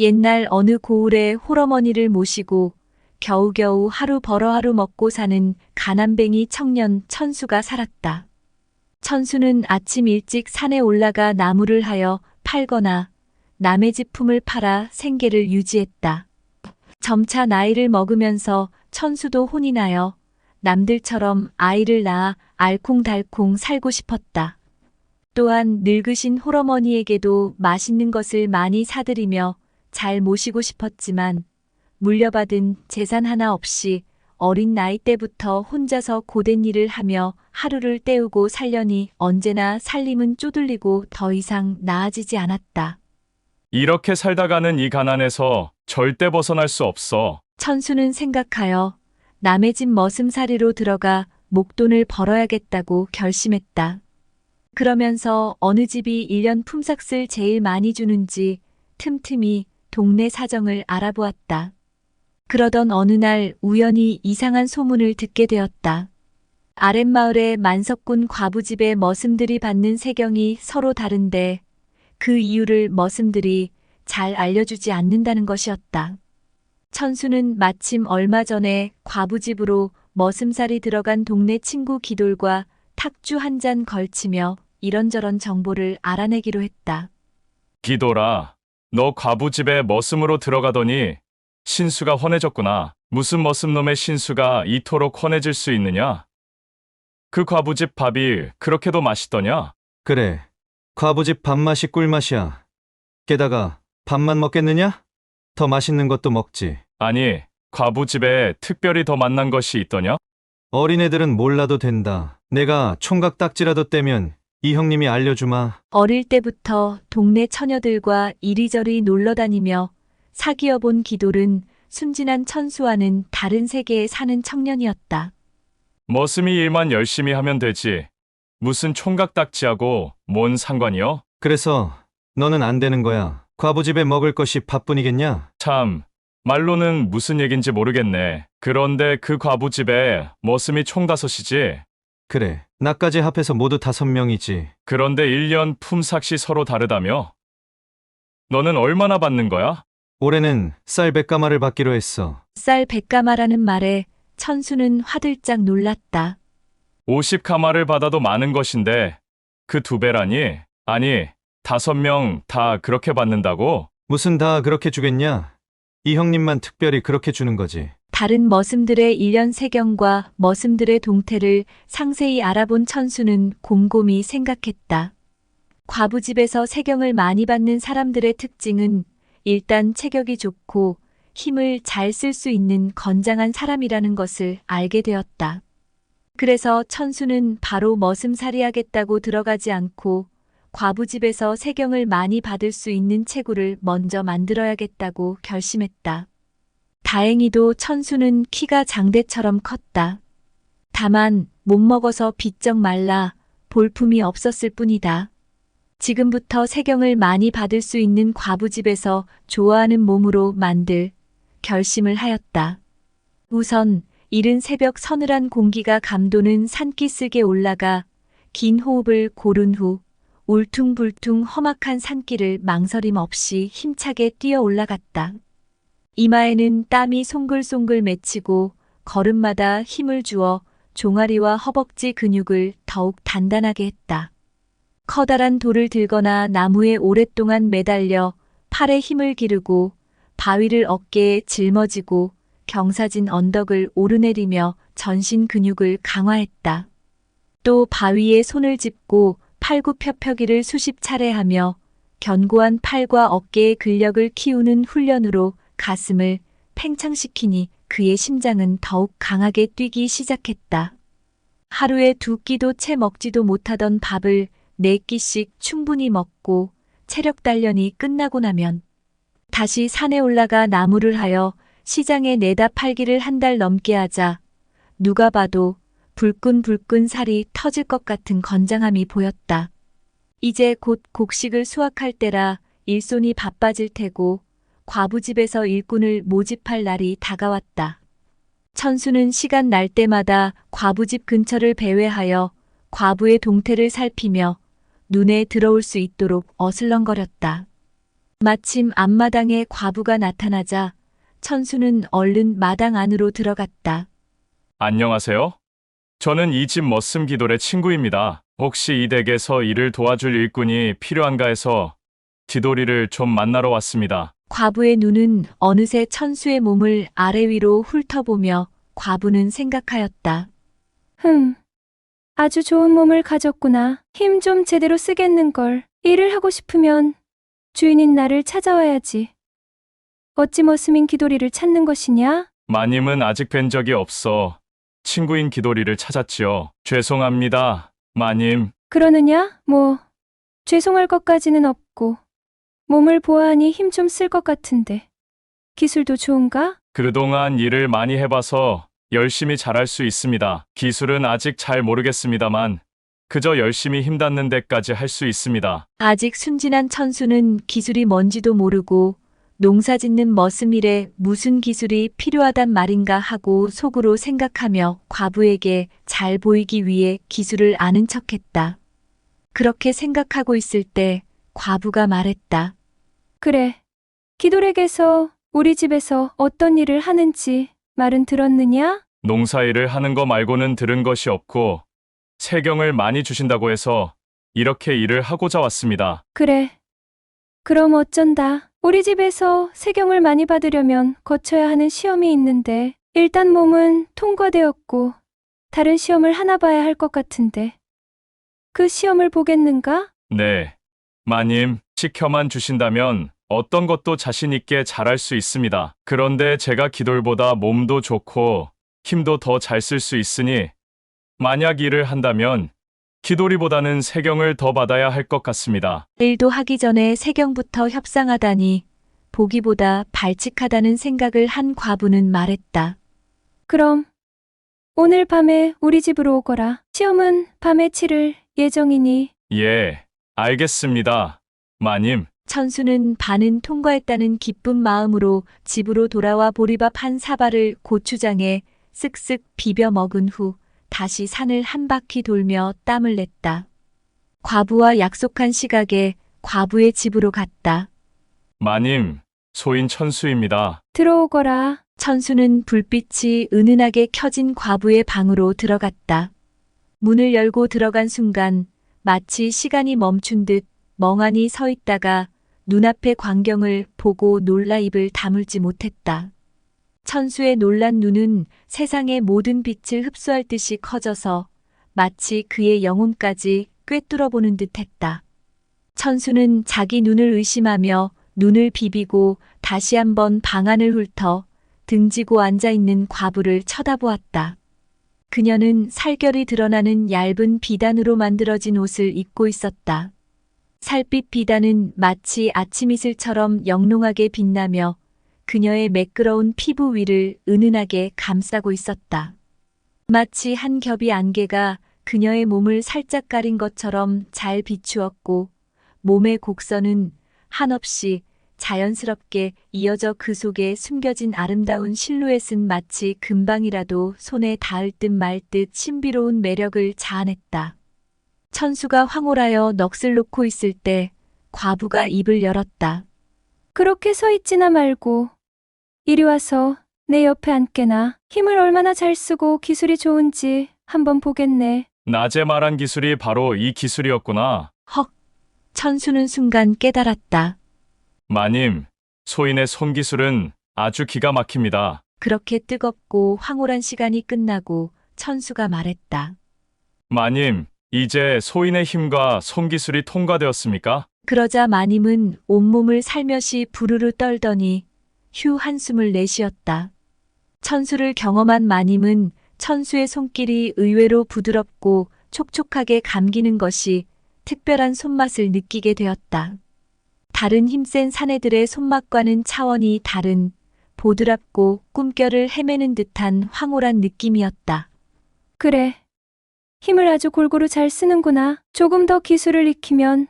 옛날 어느 고을에 홀어머니를 모시고 겨우겨우 하루 벌어 하루 먹고 사는 가난뱅이 청년 천수가 살았다. 천수는 아침 일찍 산에 올라가 나무를 하여 팔거나 남의 집 품을 팔아 생계를 유지했다. 점차 나이를 먹으면서 천수도 혼이 나여 남들처럼 아이를 낳아 알콩달콩 살고 싶었다. 또한 늙으신 홀어머니에게도 맛있는 것을 많이 사드리며 잘 모시고 싶었지만 물려받은 재산 하나 없이 어린 나이 때부터 혼자서 고된 일을 하며 하루를 때우고 살려니 언제나 살림은 쪼들리고 더 이상 나아지지 않았다. 이렇게 살다가는 이 가난에서 절대 벗어날 수 없어. 천수는 생각하여 남의 집 머슴살이로 들어가 목돈을 벌어야겠다고 결심했다. 그러면서 어느 집이 1년 품삯을 제일 많이 주는지 틈틈이 동네 사정을 알아보았다. 그러던 어느 날 우연히 이상한 소문을 듣게 되었다. 아랫마을의 만석군 과부집의 머슴들이 받는 세경이 서로 다른데 그 이유를 머슴들이 잘 알려주지 않는다는 것이었다. 천수는 마침 얼마 전에 과부집으로 머슴살이 들어간 동네 친구 기돌과 탁주 한 잔 걸치며 이런저런 정보를 알아내기로 했다. 기돌아, 너 과부집에 머슴으로 들어가더니 신수가 헌해졌구나. 무슨 머슴놈의 신수가 이토록 헌해질 수 있느냐? 그 과부집 밥이 그렇게도 맛있더냐? 그래, 과부집 밥맛이 꿀맛이야. 게다가 밥만 먹겠느냐? 더 맛있는 것도 먹지. 아니, 과부집에 특별히 더 맛난 것이 있더냐? 어린애들은 몰라도 된다. 내가 총각 딱지라도 떼면 이 형님이 알려주마. 어릴 때부터 동네 처녀들과 이리저리 놀러 다니며 사귀어 본 기돌은 순진한 천수와는 다른 세계에 사는 청년이었다. 머슴이 일만 열심히 하면 되지. 무슨 총각딱지하고 뭔 상관이여? 그래서 너는 안 되는 거야. 과부집에 먹을 것이 밥뿐이겠냐? 참, 말로는 무슨 얘긴지 모르겠네. 그런데 그 과부집에 머슴이 총 5이지. 그래, 나까지 합해서 모두 5명이지. 그런데 1년 품삯이 서로 다르다며? 너는 얼마나 받는 거야? 올해는 쌀 100가마를 받기로 했어. 쌀 100가마라는 말에 천수는 화들짝 놀랐다. 50가마를 받아도 많은 것인데 그 2배라니? 아니, 5명 다 그렇게 받는다고? 무슨 다 그렇게 주겠냐? 이 형님만 특별히 그렇게 주는 거지. 다른 머슴들의 일련 세경과 머슴들의 동태를 상세히 알아본 천수는 곰곰이 생각했다. 과부집에서 세경을 많이 받는 사람들의 특징은 일단 체격이 좋고 힘을 잘 쓸 수 있는 건장한 사람이라는 것을 알게 되었다. 그래서 천수는 바로 머슴살이 하겠다고 들어가지 않고 과부집에서 세경을 많이 받을 수 있는 체구를 먼저 만들어야겠다고 결심했다. 다행히도 천수는 키가 장대처럼 컸다. 다만 못 먹어서 비쩍 말라 볼품이 없었을 뿐이다. 지금부터 세경을 많이 받을 수 있는 과부집에서 좋아하는 몸으로 만들 결심을 하였다. 우선 이른 새벽 서늘한 공기가 감도는 산기슭에 올라가 긴 호흡을 고른 후 울퉁불퉁 험악한 산길을 망설임 없이 힘차게 뛰어 올라갔다. 이마에는 땀이 송글송글 맺히고 걸음마다 힘을 주어 종아리와 허벅지 근육을 더욱 단단하게 했다. 커다란 돌을 들거나 나무에 오랫동안 매달려 팔에 힘을 기르고 바위를 어깨에 짊어지고 경사진 언덕을 오르내리며 전신 근육을 강화했다. 또 바위에 손을 짚고 팔굽혀펴기를 수십 차례 하며 견고한 팔과 어깨의 근력을 키우는 훈련으로 가슴을 팽창시키니 그의 심장은 더욱 강하게 뛰기 시작했다. 하루에 2끼도 채 먹지도 못하던 밥을 4끼씩 충분히 먹고 체력 단련이 끝나고 나면 다시 산에 올라가 나무를 하여 시장에 내다 팔기를 1달 넘게 하자 누가 봐도 불끈불끈 살이 터질 것 같은 건장함이 보였다. 이제 곧 곡식을 수확할 때라 일손이 바빠질 테고 과부집에서 일꾼을 모집할 날이 다가왔다. 천수는 시간 날 때마다 과부집 근처를 배회하여 과부의 동태를 살피며 눈에 들어올 수 있도록 어슬렁거렸다. 마침 앞마당에 과부가 나타나자 천수는 얼른 마당 안으로 들어갔다. 안녕하세요. 저는 이 집 머슴 기돌의 친구입니다. 혹시 이 댁에서 일을 도와줄 일꾼이 필요한가 해서 기돌이를 좀 만나러 왔습니다. 과부의 눈은 어느새 천수의 몸을 아래 위로 훑어보며 과부는 생각하였다. 아주 좋은 몸을 가졌구나. 힘 좀 제대로 쓰겠는걸. 일을 하고 싶으면 주인인 나를 찾아와야지. 어찌 머슴인 기돌이를 찾는 것이냐? 마님은 아직 뵌 적이 없어 친구인 기돌이를 찾았지요. 죄송합니다, 마님. 그러느냐? 뭐 죄송할 것까지는 없고 몸을 보아하니 힘 좀 쓸 것 같은데. 기술도 좋은가? 그동안 일을 많이 해봐서 열심히 잘할 수 있습니다. 기술은 아직 잘 모르겠습니다만 그저 열심히 힘닿는 데까지 할 수 있습니다. 아직 순진한 천수는 기술이 뭔지도 모르고 농사짓는 머슴일에 무슨 기술이 필요하단 말인가 하고 속으로 생각하며 과부에게 잘 보이기 위해 기술을 아는 척했다. 그렇게 생각하고 있을 때 과부가 말했다. 그래. 기돌에게서 우리 집에서 어떤 일을 하는지 말은 들었느냐? 농사일을 하는 거 말고는 들은 것이 없고 세경을 많이 주신다고 해서 이렇게 일을 하고자 왔습니다. 그래. 그럼 어쩐다. 우리 집에서 세경을 많이 받으려면 거쳐야 하는 시험이 있는데 일단 몸은 통과되었고 다른 시험을 하나 봐야 할 것 같은데. 그 시험을 보겠는가? 네, 마님, 시켜만 주신다면 어떤 것도 자신 있게 잘할 수 있습니다. 그런데 제가 기돌보다 몸도 좋고 힘도 더 잘 쓸 수 있으니 만약 일을 한다면 기돌이보다는 세경을 더 받아야 할 것 같습니다. 일도 하기 전에 세경부터 협상하다니 보기보다 발칙하다는 생각을 한 과부는 말했다. 그럼 오늘 밤에 우리 집으로 오거라. 시험은 밤에 치를 예정이니. 예, 알겠습니다, 마님. 천수는 반은 통과했다는 기쁜 마음으로 집으로 돌아와 보리밥 한 사발을 고추장에 쓱쓱 비벼 먹은 후 다시 산을 한 바퀴 돌며 땀을 냈다. 과부와 약속한 시각에 과부의 집으로 갔다. 마님, 소인 천수입니다. 들어오거라. 천수는 불빛이 은은하게 켜진 과부의 방으로 들어갔다. 문을 열고 들어간 순간 마치 시간이 멈춘 듯 멍하니 서 있다가 눈앞의 광경을 보고 놀라 입을 다물지 못했다. 천수의 놀란 눈은 세상의 모든 빛을 흡수할 듯이 커져서 마치 그의 영혼까지 꿰뚫어보는 듯했다. 천수는 자기 눈을 의심하며 눈을 비비고 다시 한번 방안을 훑어 등지고 앉아있는 과부를 쳐다보았다. 그녀는 살결이 드러나는 얇은 비단으로 만들어진 옷을 입고 있었다. 살빛 비단은 마치 아침 이슬처럼 영롱하게 빛나며 그녀의 매끄러운 피부 위를 은은하게 감싸고 있었다. 마치 한 겹의 안개가 그녀의 몸을 살짝 가린 것처럼 잘 비추었고 몸의 곡선은 한없이 자연스럽게 이어져 그 속에 숨겨진 아름다운 실루엣은 마치 금방이라도 손에 닿을 듯 말 듯 신비로운 매력을 자아냈다. 천수가 황홀하여 넋을 놓고 있을 때 과부가 입을 열었다. 그렇게 서 있지나 말고 이리 와서 내 옆에 앉게나. 힘을 얼마나 잘 쓰고 기술이 좋은지 한번 보겠네. 낮에 말한 기술이 바로 이 기술이었구나. 헉! 천수는 순간 깨달았다. 마님, 소인의 손기술은 아주 기가 막힙니다. 그렇게 뜨겁고 황홀한 시간이 끝나고 천수가 말했다. 마님, 이제 소인의 힘과 손기술이 통과되었습니까? 그러자 마님은 온몸을 살며시 부르르 떨더니 휴 한숨을 내쉬었다. 천수를 경험한 마님은 천수의 손길이 의외로 부드럽고 촉촉하게 감기는 것이 특별한 손맛을 느끼게 되었다. 다른 힘센 사내들의 손맛과는 차원이 다른 보드랍고 꿈결을 헤매는 듯한 황홀한 느낌이었다. 그래. 힘을 아주 골고루 잘 쓰는구나. 조금 더 기술을 익히면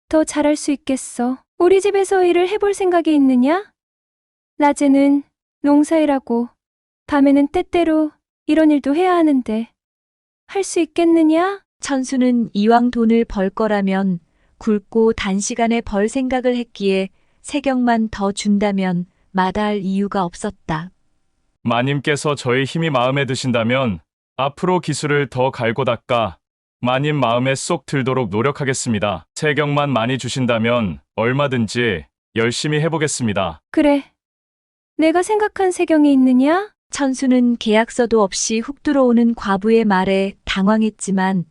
더 잘할 수 있겠어. 우리 집에서 일을 해볼 생각이 있느냐? 낮에는 농사일하고 밤에는 때때로 이런 일도 해야 하는데 할 수 있겠느냐? 천수는 이왕 돈을 벌 거라면 굵고 단시간에 벌 생각을 했기에 세경만 더 준다면 마다할 이유가 없었다. 마님께서 저의 힘이 마음에 드신다면 앞으로 기술을 더 갈고 닦아 마님 마음에 쏙 들도록 노력하겠습니다. 세경만 많이 주신다면 얼마든지 열심히 해보겠습니다. 그래. 내가 생각한 세경이 있느냐? 천수는 계약서도 없이 훅 들어오는 과부의 말에 당황했지만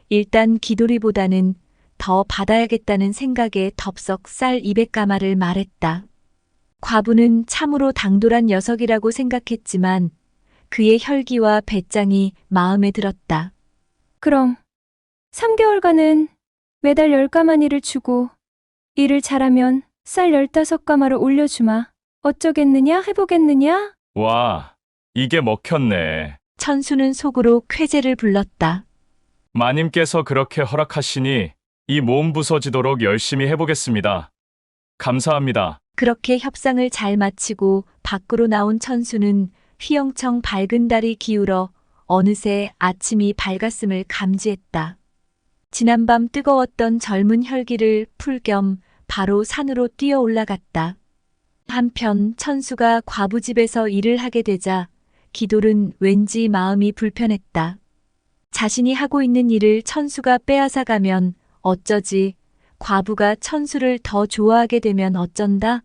일단 기돌이보다는 더 받아야겠다는 생각에 덥석 쌀 200가마를 말했다. 과부는 참으로 당돌한 녀석이라고 생각했지만 그의 혈기와 배짱이 마음에 들었다. 그럼 3개월간은 매달 10가마니를 주고 일을 잘하면 쌀 15가마로 올려주마. 어쩌겠느냐? 해보겠느냐? 와, 이게 먹혔네. 천수는 속으로 쾌재를 불렀다. 마님께서 그렇게 허락하시니 이 몸 부서지도록 열심히 해보겠습니다. 감사합니다. 그렇게 협상을 잘 마치고 밖으로 나온 천수는 휘영청 밝은 달이 기울어 어느새 아침이 밝았음을 감지했다. 지난밤 뜨거웠던 젊은 혈기를 풀 겸 바로 산으로 뛰어 올라갔다. 한편 천수가 과부집에서 일을 하게 되자 기돌은 왠지 마음이 불편했다. 자신이 하고 있는 일을 천수가 빼앗아 가면 어쩌지? 과부가 천수를 더 좋아하게 되면 어쩐다?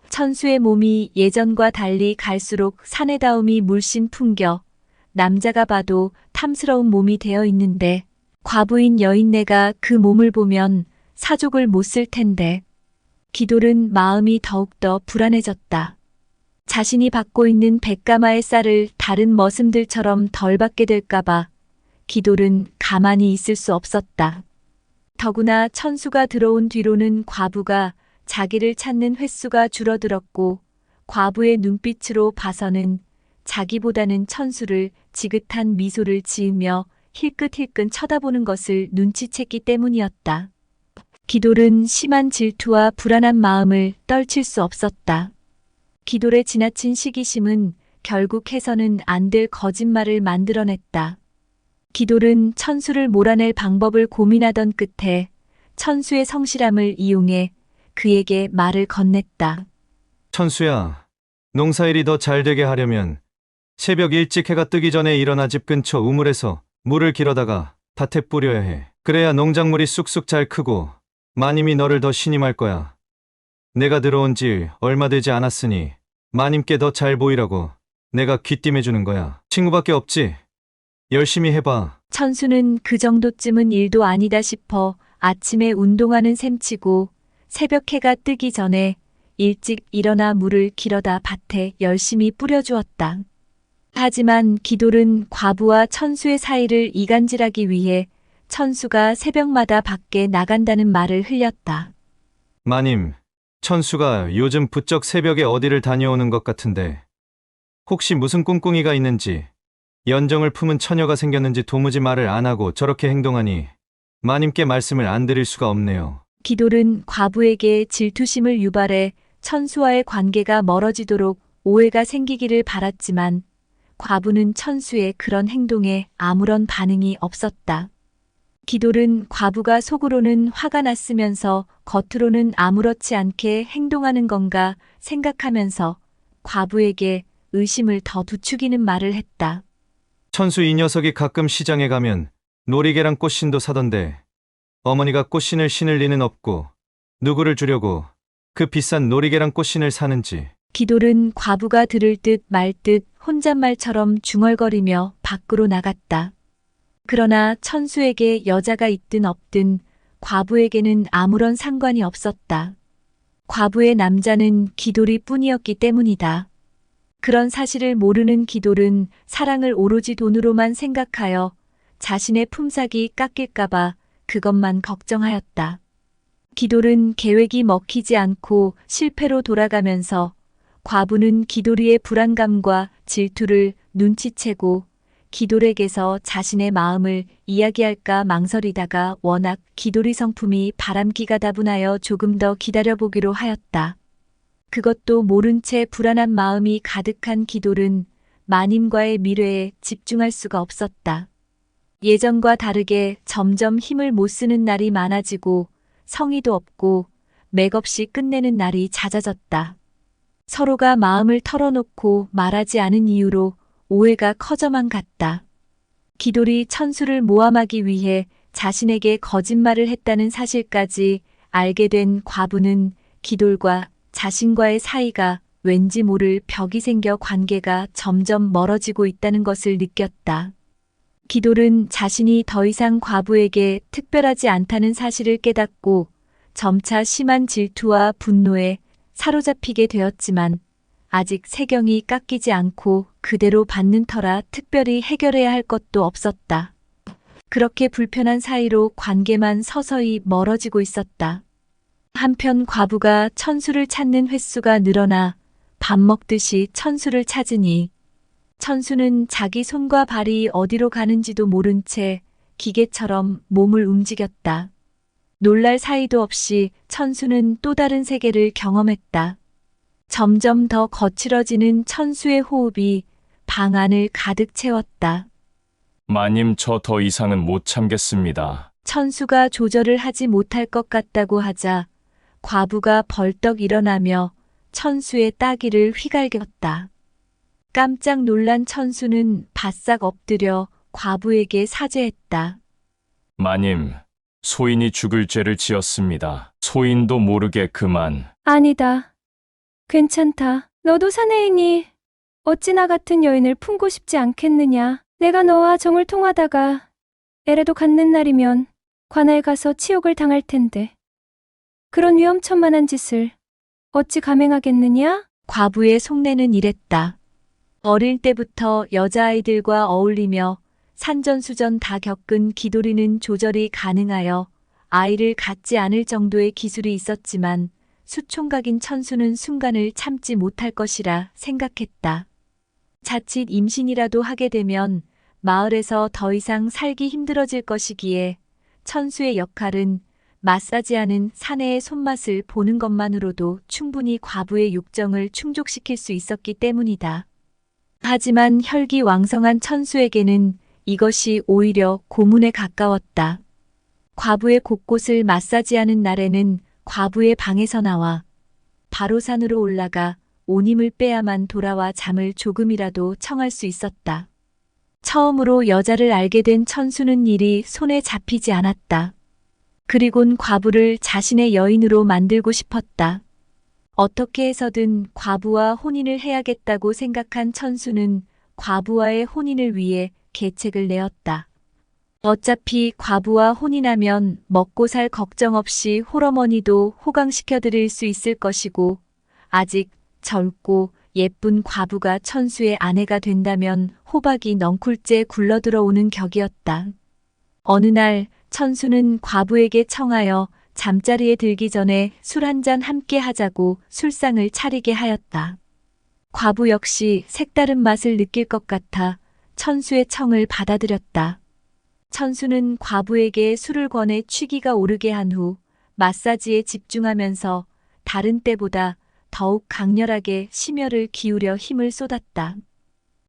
천수의 몸이 예전과 달리 갈수록 사내다움이 물씬 풍겨 남자가 봐도 탐스러운 몸이 되어 있는데 과부인 여인네가 그 몸을 보면 사족을 못 쓸 텐데. 기돌은 마음이 더욱더 불안해졌다. 자신이 받고 있는 100가마의 쌀을 다른 머슴들처럼 덜 받게 될까봐 기돌은 가만히 있을 수 없었다. 더구나 천수가 들어온 뒤로는 과부가 자기를 찾는 횟수가 줄어들었고 과부의 눈빛으로 봐서는 자기보다는 천수를 지긋한 미소를 지으며 힐끗힐끗 쳐다보는 것을 눈치챘기 때문이었다. 기돌은 심한 질투와 불안한 마음을 떨칠 수 없었다. 기돌의 지나친 시기심은 결국 해서는 안 될 거짓말을 만들어냈다. 기돌은 천수를 몰아낼 방법을 고민하던 끝에 천수의 성실함을 이용해 그에게 말을 건넸다. 천수야, 농사일이 더 잘 되게 하려면 새벽 일찍 해가 뜨기 전에 일어나 집 근처 우물에서 물을 길어다가 밭에 뿌려야 해. 그래야 농작물이 쑥쑥 잘 크고 마님이 너를 더 신임할 거야. 내가 들어온 지 얼마 되지 않았으니 마님께 더 잘 보이라고 내가 귀띔해주는 거야. 친구밖에 없지? 열심히 해봐. 천수는 그 정도쯤은 일도 아니다 싶어 아침에 운동하는 셈치고 새벽 해가 뜨기 전에 일찍 일어나 물을 길어다 밭에 열심히 뿌려주었다. 하지만 기돌은 과부와 천수의 사이를 이간질하기 위해 천수가 새벽마다 밖에 나간다는 말을 흘렸다. 마님, 천수가 요즘 부쩍 새벽에 어디를 다녀오는 것 같은데 혹시 무슨 꿍꿍이가 있는지 연정을 품은 처녀가 생겼는지 도무지 말을 안 하고 저렇게 행동하니 마님께 말씀을 안 드릴 수가 없네요. 기돌은 과부에게 질투심을 유발해 천수와의 관계가 멀어지도록 오해가 생기기를 바랐지만 과부는 천수의 그런 행동에 아무런 반응이 없었다. 기돌은 과부가 속으로는 화가 났으면서 겉으로는 아무렇지 않게 행동하는 건가 생각하면서 과부에게 의심을 더 부추기는 말을 했다. 천수 이 녀석이 가끔 시장에 가면 놀이개랑 꽃신도 사던데 어머니가 꽃신을 신을 리는 없고 누구를 주려고 그 비싼 놀이개랑 꽃신을 사는지. 기돌은 과부가 들을 듯 말 듯 혼잣말처럼 중얼거리며 밖으로 나갔다. 그러나 천수에게 여자가 있든 없든 과부에게는 아무런 상관이 없었다. 과부의 남자는 기돌이 뿐이었기 때문이다. 그런 사실을 모르는 기돌은 사랑을 오로지 돈으로만 생각하여 자신의 품삯이 깎일까봐 그것만 걱정하였다. 기돌은 계획이 먹히지 않고 실패로 돌아가면서 과부는 기돌이의 불안감과 질투를 눈치채고 기돌에게서 자신의 마음을 이야기할까 망설이다가 워낙 기돌이 성품이 바람기가 다분하여 조금 더 기다려보기로 하였다. 그것도 모른 채 불안한 마음이 가득한 기돌은 마님과의 미래에 집중할 수가 없었다. 예전과 다르게 점점 힘을 못 쓰는 날이 많아지고 성의도 없고 맥없이 끝내는 날이 잦아졌다. 서로가 마음을 털어놓고 말하지 않은 이유로 오해가 커져만 갔다. 기돌이 천수를 모함하기 위해 자신에게 거짓말을 했다는 사실까지 알게 된 과부는 기돌과 자신과의 사이가 왠지 모를 벽이 생겨 관계가 점점 멀어지고 있다는 것을 느꼈다. 기돌은 자신이 더 이상 과부에게 특별하지 않다는 사실을 깨닫고 점차 심한 질투와 분노에 사로잡히게 되었지만 아직 세경이 깎이지 않고 그대로 받는 터라 특별히 해결해야 할 것도 없었다. 그렇게 불편한 사이로 관계만 서서히 멀어지고 있었다. 한편 과부가 천수를 찾는 횟수가 늘어나 밥 먹듯이 천수를 찾으니 천수는 자기 손과 발이 어디로 가는지도 모른 채 기계처럼 몸을 움직였다. 놀랄 사이도 없이 천수는 또 다른 세계를 경험했다. 점점 더 거칠어지는 천수의 호흡이 방 안을 가득 채웠다. 마님, 저 더 이상은 못 참겠습니다. 천수가 조절을 하지 못할 것 같다고 하자 과부가 벌떡 일어나며 천수의 따귀를 휘갈겼다. 깜짝 놀란 천수는 바싹 엎드려 과부에게 사죄했다. 마님, 소인이 죽을 죄를 지었습니다. 소인도 모르게 그만. 아니다. 괜찮다. 너도 사내이니 어찌 나 같은 여인을 품고 싶지 않겠느냐. 내가 너와 정을 통하다가 애라도 갖는 날이면 관아에 가서 치욕을 당할 텐데. 그런 위험천만한 짓을 어찌 감행하겠느냐? 과부의 속내는 이랬다. 어릴 때부터 여자아이들과 어울리며 산전수전 다 겪은 기돌이는 조절이 가능하여 아이를 갖지 않을 정도의 기술이 있었지만 수총각인 천수는 순간을 참지 못할 것이라 생각했다. 자칫 임신이라도 하게 되면 마을에서 더 이상 살기 힘들어질 것이기에 천수의 역할은 마사지하는 사내의 손맛을 보는 것만으로도 충분히 과부의 욕정을 충족시킬 수 있었기 때문이다. 하지만 혈기왕성한 천수에게는 이것이 오히려 고문에 가까웠다. 과부의 곳곳을 마사지하는 날에는 과부의 방에서 나와 바로 산으로 올라가 온 힘을 빼야만 돌아와 잠을 조금이라도 청할 수 있었다. 처음으로 여자를 알게 된 천수는 일이 손에 잡히지 않았다. 그리곤 과부를 자신의 여인으로 만들고 싶었다. 어떻게 해서든 과부와 혼인을 해야겠다고 생각한 천수는 과부와의 혼인을 위해 계책을 내었다. 어차피 과부와 혼인하면 먹고 살 걱정 없이 홀어머니도 호강시켜드릴 수 있을 것이고 아직 젊고 예쁜 과부가 천수의 아내가 된다면 호박이 넝쿨째 굴러들어오는 격이었다. 어느 날 천수는 과부에게 청하여 잠자리에 들기 전에 술 한 잔 함께 하자고 술상을 차리게 하였다. 과부 역시 색다른 맛을 느낄 것 같아 천수의 청을 받아들였다. 천수는 과부에게 술을 권해 취기가 오르게 한 후 마사지에 집중하면서 다른 때보다 더욱 강렬하게 심혈을 기울여 힘을 쏟았다.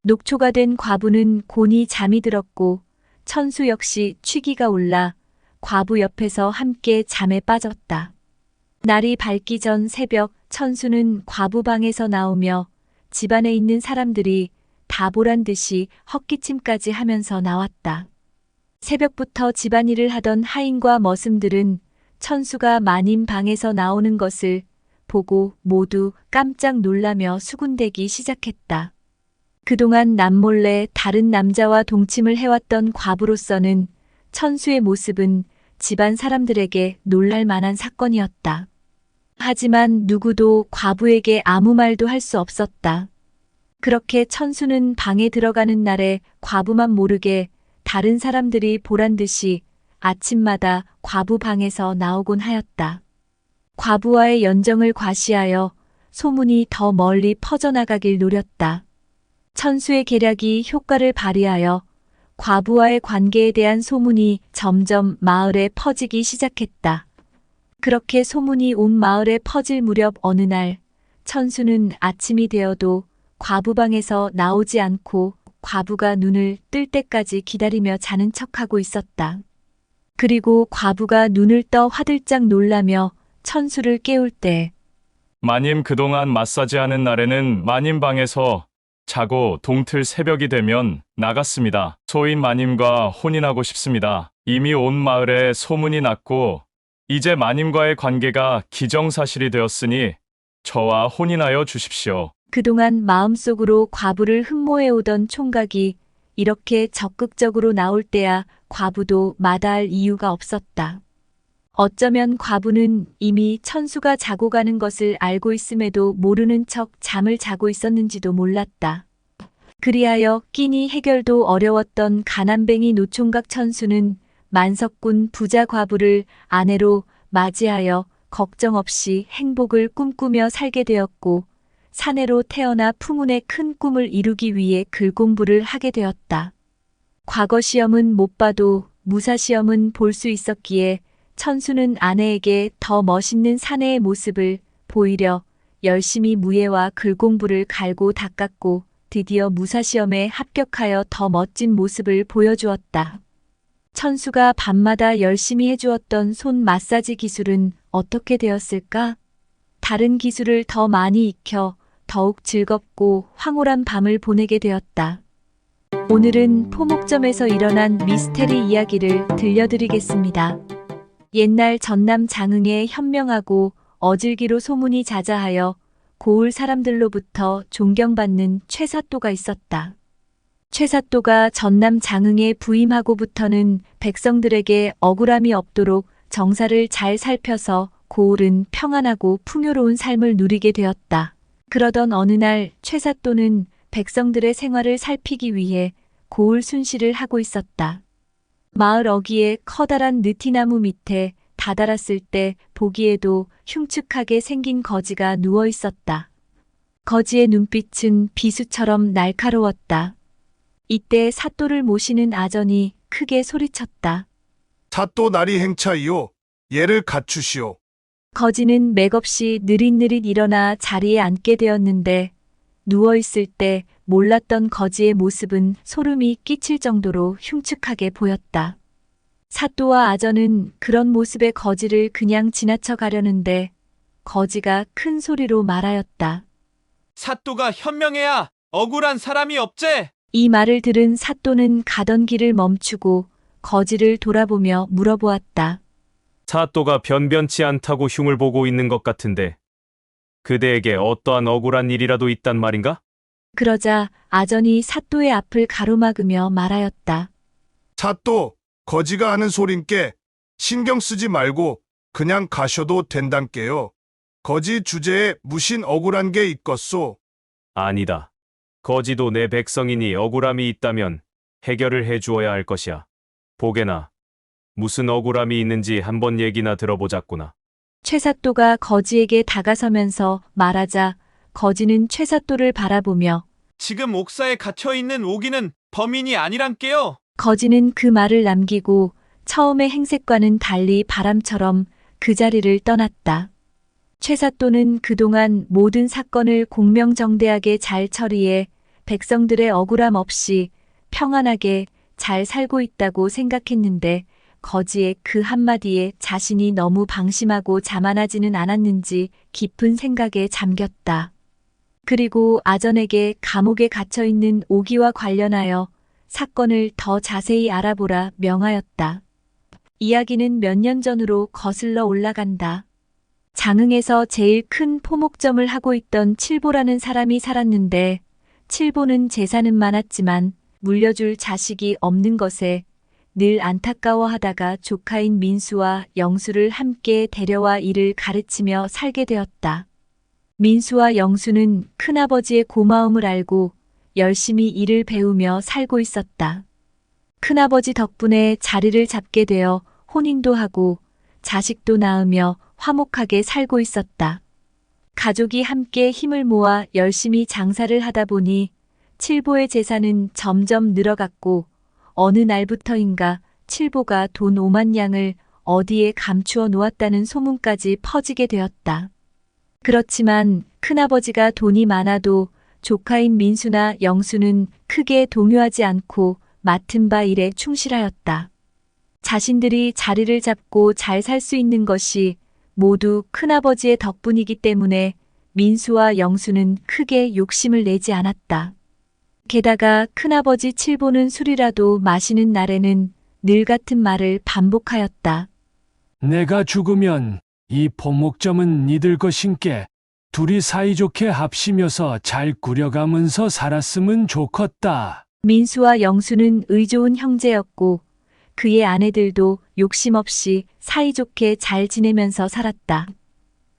녹초가 된 과부는 곤히 잠이 들었고 천수 역시 취기가 올라 과부 옆에서 함께 잠에 빠졌다. 날이 밝기 전 새벽 천수는 과부 방에서 나오며 집안에 있는 사람들이 다 보란 듯이 헛기침까지 하면서 나왔다. 새벽부터 집안일을 하던 하인과 머슴들은 천수가 마님 방에서 나오는 것을 보고 모두 깜짝 놀라며 수군대기 시작했다. 그동안 남몰래 다른 남자와 동침을 해왔던 과부로서는 천수의 모습은 집안 사람들에게 놀랄 만한 사건이었다. 하지만 누구도 과부에게 아무 말도 할 수 없었다. 그렇게 천수는 방에 들어가는 날에 과부만 모르게 다른 사람들이 보란 듯이 아침마다 과부 방에서 나오곤 하였다. 과부와의 연정을 과시하여 소문이 더 멀리 퍼져나가길 노렸다. 천수의 계략이 효과를 발휘하여 과부와의 관계에 대한 소문이 점점 마을에 퍼지기 시작했다. 그렇게 소문이 온 마을에 퍼질 무렵 어느 날 천수는 아침이 되어도 과부방에서 나오지 않고 과부가 눈을 뜰 때까지 기다리며 자는 척하고 있었다. 그리고 과부가 눈을 떠 화들짝 놀라며 천수를 깨울 때 마님 그동안 마사지하는 날에는 마님 방에서 자고 동틀 새벽이 되면 나갔습니다. 소인 마님과 혼인하고 싶습니다. 이미 온 마을에 소문이 났고 이제 마님과의 관계가 기정사실이 되었으니 저와 혼인하여 주십시오. 그동안 마음속으로 과부를 흠모해오던 총각이 이렇게 적극적으로 나올 때야 과부도 마다할 이유가 없었다. 어쩌면 과부는 이미 천수가 자고 가는 것을 알고 있음에도 모르는 척 잠을 자고 있었는지도 몰랐다. 그리하여 끼니 해결도 어려웠던 가난뱅이 노총각 천수는 만석군 부자 과부를 아내로 맞이하여 걱정 없이 행복을 꿈꾸며 살게 되었고 사내로 태어나 풍운의 큰 꿈을 이루기 위해 글 공부를 하게 되었다. 과거 시험은 못 봐도 무사 시험은 볼 수 있었기에 천수는 아내에게 더 멋있는 사내의 모습을 보이려 열심히 무예와 글 공부를 갈고 닦았고 드디어 무사 시험에 합격하여 더 멋진 모습을 보여주었다. 천수가 밤마다 열심히 해주었던 손 마사지 기술은 어떻게 되었을까? 다른 기술을 더 많이 익혀 더욱 즐겁고 황홀한 밤을 보내게 되었다. 오늘은 포목점에서 일어난 미스테리 이야기를 들려드리겠습니다. 옛날 전남 장흥에 현명하고 어질기로 소문이 자자하여 고을 사람들로부터 존경받는 최사또가 있었다. 최사또가 전남 장흥에 부임하고부터는 백성들에게 억울함이 없도록 정사를 잘 살펴서 고을은 평안하고 풍요로운 삶을 누리게 되었다. 그러던 어느 날 최사또는 백성들의 생활을 살피기 위해 고을 순시를 하고 있었다. 마을 어귀에 커다란 느티나무 밑에 다다랐을 때 보기에도 흉측하게 생긴 거지가 누워 있었다. 거지의 눈빛은 비수처럼 날카로웠다. 이때 사또를 모시는 아전이 크게 소리쳤다. 사또 날이 행차이요. 얘를 갖추시오. 거지는 맥없이 느릿느릿 일어나 자리에 앉게 되었는데 누워있을 때 몰랐던 거지의 모습은 소름이 끼칠 정도로 흉측하게 보였다. 사또와 아전은 그런 모습의 거지를 그냥 지나쳐 가려는데 거지가 큰 소리로 말하였다. 사또가 현명해야 억울한 사람이 없제. 이 말을 들은 사또는 가던 길을 멈추고 거지를 돌아보며 물어보았다. 사또가 변변치 않다고 흉을 보고 있는 것 같은데 그대에게 어떠한 억울한 일이라도 있단 말인가? 그러자 아전이 사또의 앞을 가로막으며 말하였다. 사또, 거지가 하는 소린께 신경 쓰지 말고 그냥 가셔도 된단께요. 거지 주제에 무신 억울한 게 있겠소. 아니다. 거지도 내 백성이니 억울함이 있다면 해결을 해주어야 할 것이야. 보게나 무슨 억울함이 있는지 한번 얘기나 들어보자꾸나. 최사또가 거지에게 다가서면서 말하자 거지는 최사또를 바라보며 지금 옥사에 갇혀있는 오기는 범인이 아니란께요. 거지는 그 말을 남기고 처음의 행색과는 달리 바람처럼 그 자리를 떠났다. 최사또는 그동안 모든 사건을 공명정대하게 잘 처리해 백성들의 억울함 없이 평안하게 잘 살고 있다고 생각했는데 거지의 그 한마디에 자신이 너무 방심하고 자만하지는 않았는지 깊은 생각에 잠겼다. 그리고 아전에게 감옥에 갇혀 있는 오기와 관련하여 사건을 더 자세히 알아보라 명하였다. 이야기는 몇 년 전으로 거슬러 올라간다. 장흥에서 제일 큰 포목점을 하고 있던 칠보라는 사람이 살았는데 칠보는 재산은 많았지만 물려줄 자식이 없는 것에 늘 안타까워하다가 조카인 민수와 영수를 함께 데려와 일을 가르치며 살게 되었다. 민수와 영수는 큰아버지의 고마움을 알고 열심히 일을 배우며 살고 있었다. 큰아버지 덕분에 자리를 잡게 되어 혼인도 하고 자식도 낳으며 화목하게 살고 있었다. 가족이 함께 힘을 모아 열심히 장사를 하다 보니 칠보의 재산은 점점 늘어갔고 어느 날부터인가 칠보가 돈 5만 양을 어디에 감추어 놓았다는 소문까지 퍼지게 되었다. 그렇지만 큰아버지가 돈이 많아도 조카인 민수나 영수는 크게 동요하지 않고 맡은 바 일에 충실하였다. 자신들이 자리를 잡고 잘 살 수 있는 것이 모두 큰아버지의 덕분이기 때문에 민수와 영수는 크게 욕심을 내지 않았다. 게다가 큰아버지 칠보는 술이라도 마시는 날에는 늘 같은 말을 반복하였다. 내가 죽으면 이 포목점은 니들 것인께 둘이 사이좋게 합심여서 잘 꾸려가면서 살았으면 좋겠다. 민수와 영수는 의좋은 형제였고 그의 아내들도 욕심 없이 사이좋게 잘 지내면서 살았다.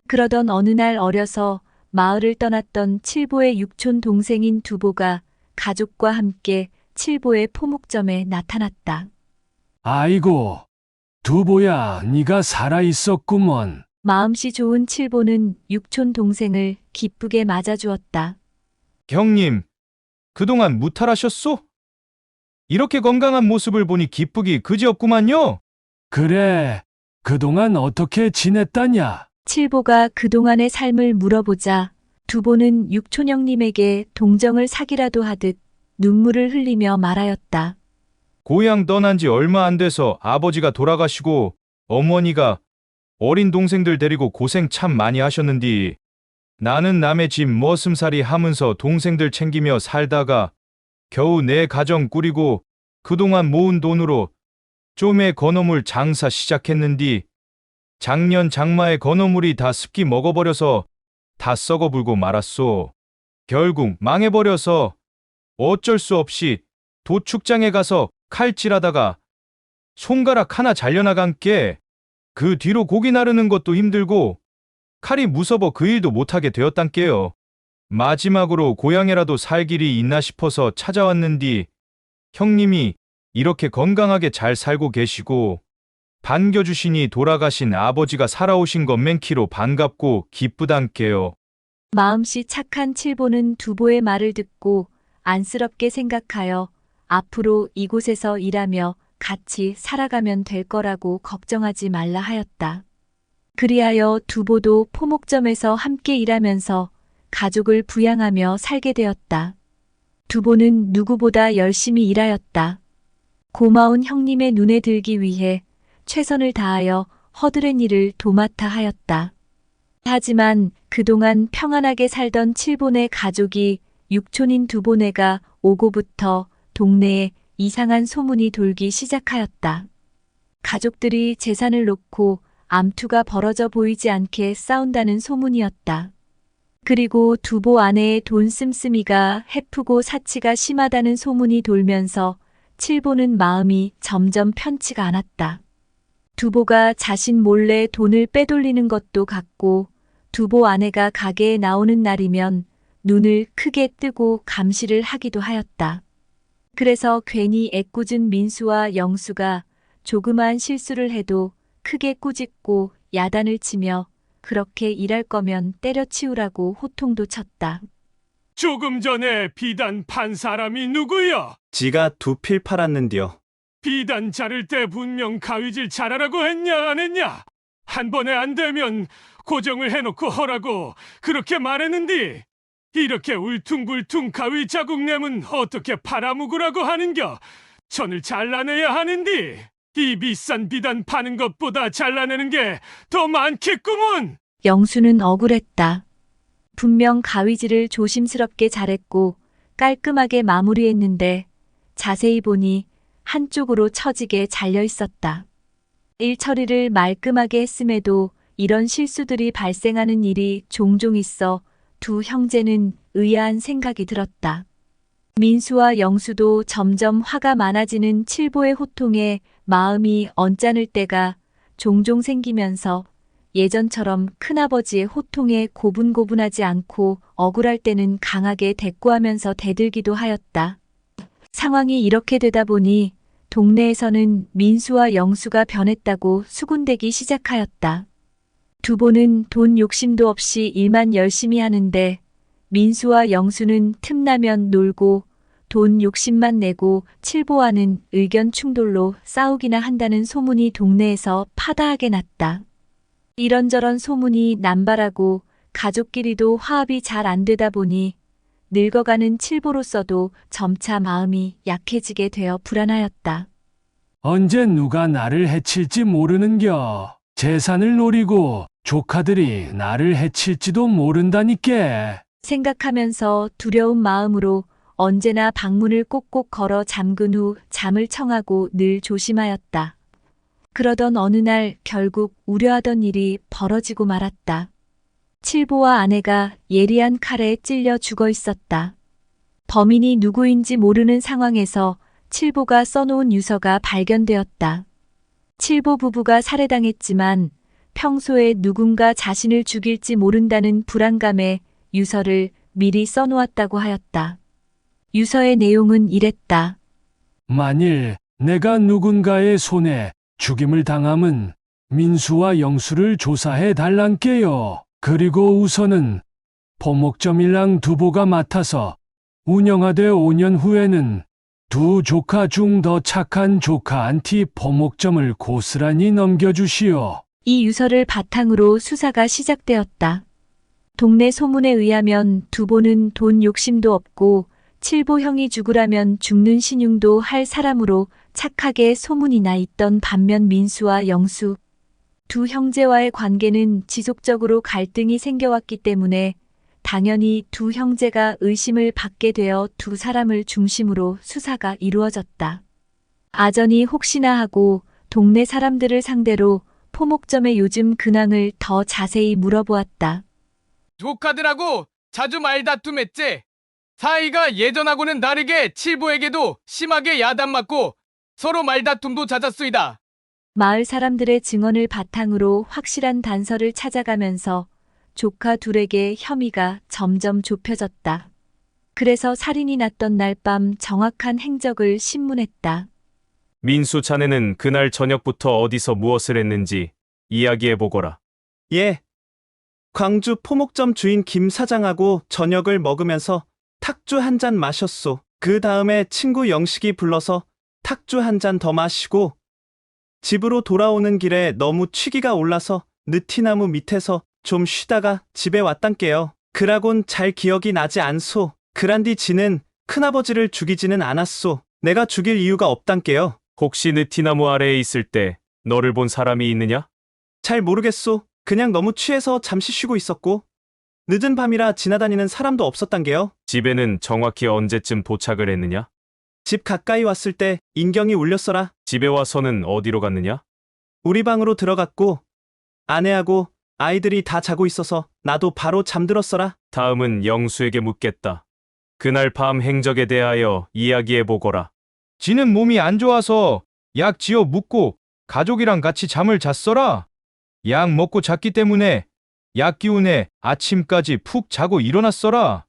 그러던 어느 날 어려서 마을을 떠났던 칠보의 육촌 동생인 두보가 가족과 함께 칠보의 포목점에 나타났다. 아이고, 두보야, 네가 살아있었구먼. 마음씨 좋은 칠보는 육촌 동생을 기쁘게 맞아주었다. 형님, 그동안 무탈하셨소? 이렇게 건강한 모습을 보니 기쁘기 그지없구만요. 그래, 그동안 어떻게 지냈다냐? 칠보가 그동안의 삶을 물어보자 두보는 육촌 형님에게 동정을 사기라도 하듯 눈물을 흘리며 말하였다. 고향 떠난 지 얼마 안 돼서 아버지가 돌아가시고 어머니가 어린 동생들 데리고 고생 참 많이 하셨는디 나는 남의 집 머슴살이 하면서 동생들 챙기며 살다가 겨우 내 가정 꾸리고 그동안 모은 돈으로 좀의 건어물 장사 시작했는디 작년 장마에 건어물이 다 습기 먹어버려서 다 썩어불고 말았소. 결국 망해버려서 어쩔 수 없이 도축장에 가서 칼질하다가 손가락 하나 잘려나간 게 그 뒤로 고기 나르는 것도 힘들고 칼이 무서워 그 일도 못하게 되었단께요. 마지막으로 고향에라도 살 길이 있나 싶어서 찾아왔는디 형님이 이렇게 건강하게 잘 살고 계시고 반겨주시니 돌아가신 아버지가 살아오신 것 맨키로 반갑고 기쁘단께요. 마음씨 착한 칠보는 두보의 말을 듣고 안쓰럽게 생각하여 앞으로 이곳에서 일하며 같이 살아가면 될 거라고 걱정하지 말라 하였다. 그리하여 두보도 포목점에서 함께 일하면서 가족을 부양하며 살게 되었다. 두보는 누구보다 열심히 일하였다. 고마운 형님의 눈에 들기 위해 최선을 다하여 허드렛 일을 도맡아 하였다. 하지만 그동안 평안하게 살던 칠보네 가족이 육촌인 두보네가 오고부터 동네에 이상한 소문이 돌기 시작하였다. 가족들이 재산을 놓고 암투가 벌어져 보이지 않게 싸운다는 소문이었다. 그리고 두보 아내의 돈 씀씀이가 해프고 사치가 심하다는 소문이 돌면서 칠보는 마음이 점점 편치가 않았다. 두보가 자신 몰래 돈을 빼돌리는 것도 같고 두보 아내가 가게에 나오는 날이면 눈을 크게 뜨고 감시를 하기도 하였다. 그래서 괜히 애꿎은 민수와 영수가 조그마한 실수를 해도 크게 꾸짖고 야단을 치며 그렇게 일할 거면 때려치우라고 호통도 쳤다. 조금 전에 비단 판 사람이 누구여? 지가 두 필 팔았는디요. 비단 자를 때 분명 가위질 잘하라고 했냐 안 했냐? 한 번에 안 되면 고정을 해놓고 하라고 그렇게 말했는디. 이렇게 울퉁불퉁 가위 자국 내면 어떻게 팔아먹으라고 하는겨? 천을 잘라내야 하는디. 이 비싼 비단 파는 것보다 잘라내는 게 더 많겠구먼. 영수는 억울했다. 분명 가위질을 조심스럽게 잘했고 깔끔하게 마무리했는데 자세히 보니 한쪽으로 처지게 잘려 있었다. 일 처리를 말끔하게 했음에도 이런 실수들이 발생하는 일이 종종 있어 두 형제는 의아한 생각이 들었다. 민수와 영수도 점점 화가 많아지는 칠보의 호통에 마음이 언짢을 때가 종종 생기면서 예전처럼 큰아버지의 호통에 고분고분하지 않고 억울할 때는 강하게 대꾸하면서 대들기도 하였다. 상황이 이렇게 되다 보니 동네에서는 민수와 영수가 변했다고 수군대기 시작하였다. 두보는 돈 욕심도 없이 일만 열심히 하는데 민수와 영수는 틈나면 놀고 돈 욕심만 내고 칠보와는 의견 충돌로 싸우기나 한다는 소문이 동네에서 파다하게 났다. 이런저런 소문이 남발하고 가족끼리도 화합이 잘 안 되다 보니 늙어가는 칠보로서도 점차 마음이 약해지게 되어 불안하였다. 언제 누가 나를 해칠지 모르는겨. 재산을 노리고 조카들이 나를 해칠지도 모른다니까. 생각하면서 두려운 마음으로 언제나 방문을 꼭꼭 걸어 잠근 후 잠을 청하고 늘 조심하였다. 그러던 어느 날 결국 우려하던 일이 벌어지고 말았다. 칠보와 아내가 예리한 칼에 찔려 죽어 있었다. 범인이 누구인지 모르는 상황에서 칠보가 써놓은 유서가 발견되었다. 칠보 부부가 살해당했지만 평소에 누군가 자신을 죽일지 모른다는 불안감에 유서를 미리 써놓았다고 하였다. 유서의 내용은 이랬다. 만일 내가 누군가의 손에 죽임을 당함은 민수와 영수를 조사해 달란께요. 그리고 우선은 포목점일랑 두보가 맡아서 운영하되 5년 후에는 두 조카 중 더 착한 조카한테 포목점을 고스란히 넘겨주시오. 이 유서를 바탕으로 수사가 시작되었다. 동네 소문에 의하면 두보는 돈 욕심도 없고 칠보 형이 죽으라면 죽는 신용도 할 사람으로 착하게 소문이 나 있던 반면 민수와 영수 두 형제와의 관계는 지속적으로 갈등이 생겨왔기 때문에 당연히 두 형제가 의심을 받게 되어 두 사람을 중심으로 수사가 이루어졌다. 아전이 혹시나 하고 동네 사람들을 상대로 포목점의 요즘 근황을 더 자세히 물어보았다. 조카들하고 자주 말다툼했지. 사이가 예전하고는 다르게 칠보에게도 심하게 야단맞고 서로 말다툼도 잦았수이다. 마을 사람들의 증언을 바탕으로 확실한 단서를 찾아가면서 조카 둘에게 혐의가 점점 좁혀졌다. 그래서 살인이 났던 날 밤 정확한 행적을 신문했다. 민수 자네는 그날 저녁부터 어디서 무엇을 했는지 이야기해보거라. 예. 광주 포목점 주인 김 사장하고 저녁을 먹으면서 탁주 한 잔 마셨소. 그 다음에 친구 영식이 불러서 탁주 한 잔 더 마시고 집으로 돌아오는 길에 너무 취기가 올라서 느티나무 밑에서 좀 쉬다가 집에 왔단께요. 그라곤 잘 기억이 나지 않소. 그란디 지는 큰아버지를 죽이지는 않았소. 내가 죽일 이유가 없단께요. 혹시 느티나무 아래에 있을 때 너를 본 사람이 있느냐? 잘 모르겠소. 그냥 너무 취해서 잠시 쉬고 있었고 늦은 밤이라 지나다니는 사람도 없었단게요. 집에는 정확히 언제쯤 도착을 했느냐? 집 가까이 왔을 때 인경이 울렸어라. 집에 와서는 어디로 갔느냐? 우리 방으로 들어갔고 아내하고 아이들이 다 자고 있어서 나도 바로 잠들었어라. 다음은 영수에게 묻겠다. 그날 밤 행적에 대하여 이야기해보거라. 지는 몸이 안 좋아서 약 지어 묻고 가족이랑 같이 잠을 잤어라. 약 먹고 잤기 때문에 약 기운에 아침까지 푹 자고 일어났어라.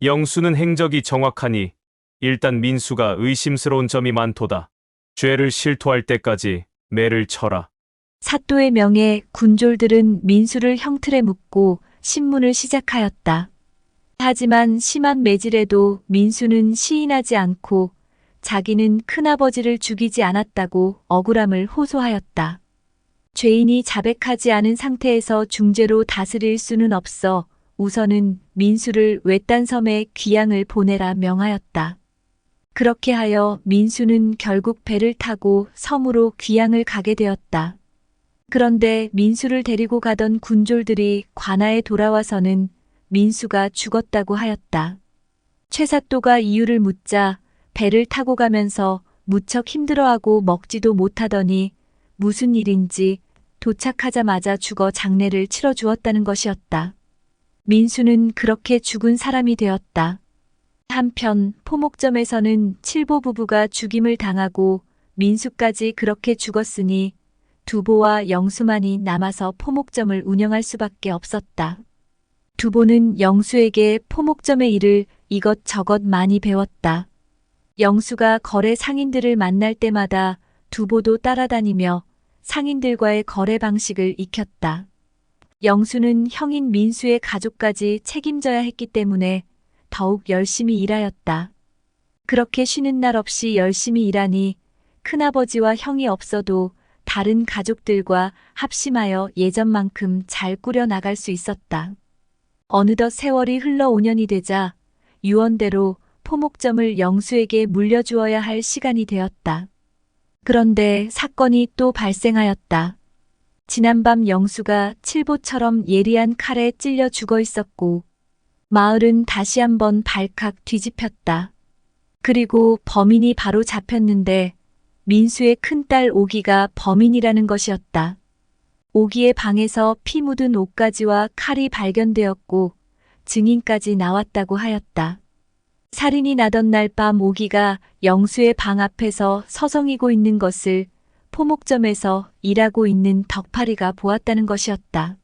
영수는 행적이 정확하니 일단 민수가 의심스러운 점이 많도다. 죄를 실토할 때까지 매를 쳐라. 사또의 명에 군졸들은 민수를 형틀에 묶고 신문을 시작하였다. 하지만 심한 매질에도 민수는 시인하지 않고 자기는 큰아버지를 죽이지 않았다고 억울함을 호소하였다. 죄인이 자백하지 않은 상태에서 중죄로 다스릴 수는 없어 우선은 민수를 외딴 섬에 귀양을 보내라 명하였다. 그렇게 하여 민수는 결국 배를 타고 섬으로 귀양을 가게 되었다. 그런데 민수를 데리고 가던 군졸들이 관아에 돌아와서는 민수가 죽었다고 하였다. 최사또가 이유를 묻자 배를 타고 가면서 무척 힘들어하고 먹지도 못하더니 무슨 일인지 도착하자마자 죽어 장례를 치러주었다는 것이었다. 민수는 그렇게 죽은 사람이 되었다. 한편 포목점에서는 칠보 부부가 죽임을 당하고 민수까지 그렇게 죽었으니 두보와 영수만이 남아서 포목점을 운영할 수밖에 없었다. 두보는 영수에게 포목점의 일을 이것저것 많이 배웠다. 영수가 거래 상인들을 만날 때마다 두보도 따라다니며 상인들과의 거래 방식을 익혔다. 영수는 형인 민수의 가족까지 책임져야 했기 때문에 더욱 열심히 일하였다. 그렇게 쉬는 날 없이 열심히 일하니 큰아버지와 형이 없어도 다른 가족들과 합심하여 예전만큼 잘 꾸려나갈 수 있었다. 어느덧 세월이 흘러 5년이 되자 유언대로 포목점을 영수에게 물려주어야 할 시간이 되었다. 그런데 사건이 또 발생하였다. 지난밤 영수가 칠보처럼 예리한 칼에 찔려 죽어 있었고 마을은 다시 한번 발칵 뒤집혔다. 그리고 범인이 바로 잡혔는데 민수의 큰딸 오기가 범인이라는 것이었다. 오기의 방에서 피 묻은 옷가지와 칼이 발견되었고 증인까지 나왔다고 하였다. 살인이 나던 날 밤 오기가 영수의 방 앞에서 서성이고 있는 것을 포목점에서 일하고 있는 덕파리가 보았다는 것이었다.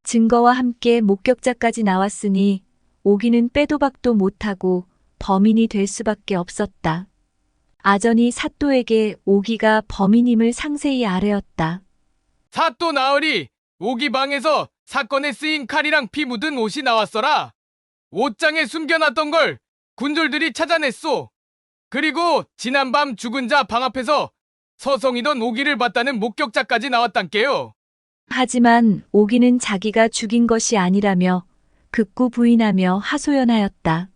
증거와 함께 목격자까지 나왔으니 오기는 빼도 박도 못하고 범인이 될 수밖에 없었다. 아전이 사또에게 오기가 범인임을 상세히 아뢰었다. 사또 나으리, 오기 방에서 사건에 쓰인 칼이랑 피 묻은 옷이 나왔어라. 옷장에 숨겨놨던 걸 군졸들이 찾아냈소. 그리고 지난밤 죽은 자 방 앞에서 서성이던 오기를 봤다는 목격자까지 나왔단께요. 하지만 오기는 자기가 죽인 것이 아니라며 극구 부인하며 하소연하였다.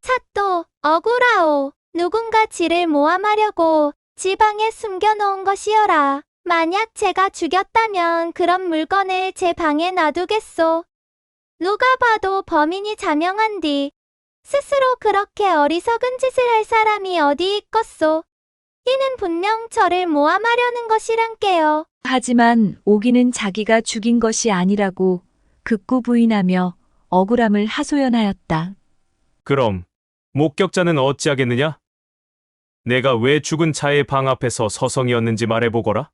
사또, 억울하오. 누군가 지를 모함하려고 지방에 숨겨놓은 것이여라. 만약 제가 죽였다면 그런 물건을 제 방에 놔두겠소. 누가 봐도 범인이 자명한 뒤 스스로 그렇게 어리석은 짓을 할 사람이 어디 있겠소. 이는 분명 저를 모함하려는 것이란께요. 하지만 오기는 자기가 죽인 것이 아니라고 극구 부인하며 억울함을 하소연하였다. 그럼 목격자는 어찌하겠느냐? 내가 왜 죽은 차의 방 앞에서 서성이었는지 말해보거라.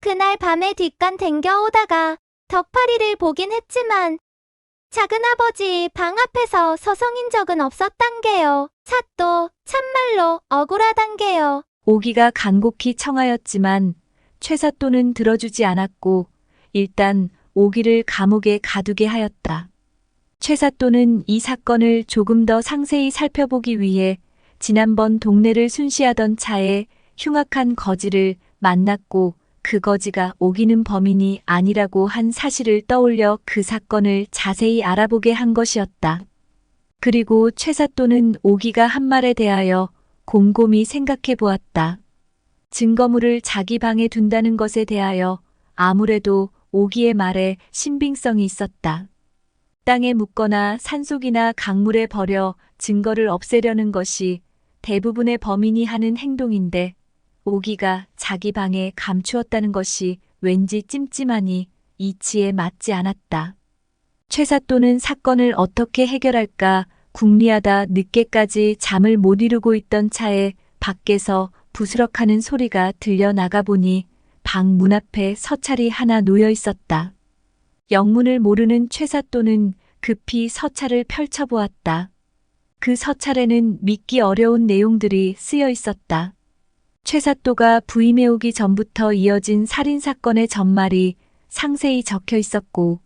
그날 밤에 뒷간 댕겨오다가 덕파리를 보긴 했지만 작은아버지 방 앞에서 서성인 적은 없었단게요. 사또, 참말로 억울하단게요. 오기가 간곡히 청하였지만 최사또는 들어주지 않았고 일단 오기를 감옥에 가두게 하였다. 최사또는 이 사건을 조금 더 상세히 살펴보기 위해 지난번 동네를 순시하던 차에 흉악한 거지를 만났고 그 거지가 오기는 범인이 아니라고 한 사실을 떠올려 그 사건을 자세히 알아보게 한 것이었다. 그리고 최사또는 오기가 한 말에 대하여 곰곰이 생각해 보았다. 증거물을 자기 방에 둔다는 것에 대하여 아무래도 오기의 말에 신빙성이 있었다. 땅에 묻거나 산속이나 강물에 버려 증거를 없애려는 것이 대부분의 범인이 하는 행동인데 오기가 자기 방에 감추었다는 것이 왠지 찜찜하니 이치에 맞지 않았다. 최사또는 사건을 어떻게 해결할까 궁리하다 늦게까지 잠을 못 이루고 있던 차에 밖에서 부스럭하는 소리가 들려 나가보니 방 문 앞에 서찰이 하나 놓여 있었다. 영문을 모르는 최사또는 급히 서찰을 펼쳐보았다. 그 서찰에는 믿기 어려운 내용들이 쓰여 있었다. 최사또가 부임해 오기 전부터 이어진 살인사건의 전말이 상세히 적혀 있었고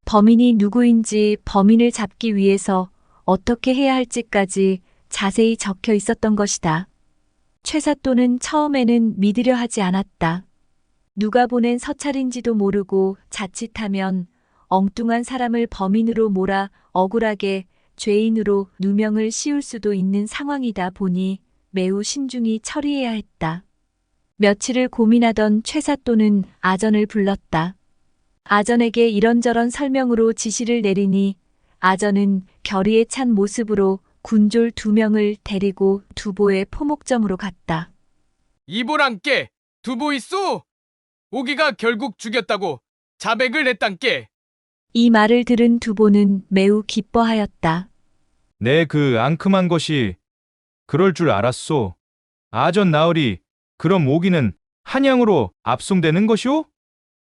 범인이 누구인지 범인을 잡기 위해서 어떻게 해야 할지까지 자세히 적혀 있었던 것이다. 최사또는 처음에는 믿으려 하지 않았다. 누가 보낸 서찰인지도 모르고 자칫하면 엉뚱한 사람을 범인으로 몰아 억울하게 죄인으로 누명을 씌울 수도 있는 상황이다 보니 매우 신중히 처리해야 했다. 며칠을 고민하던 최사또는 아전을 불렀다. 아전에게 이런저런 설명으로 지시를 내리니 아전은 결의에 찬 모습으로 군졸 2명을 데리고 두보의 포목점으로 갔다. 이보란께 두보 있소? 오기가 결국 죽였다고 자백을 했단께. 이 말을 들은 두보는 매우 기뻐하였다. 내 그 앙큼한 것이 그럴 줄 알았소. 아전 나으리, 그럼 오기는 한양으로 압송되는 것이오?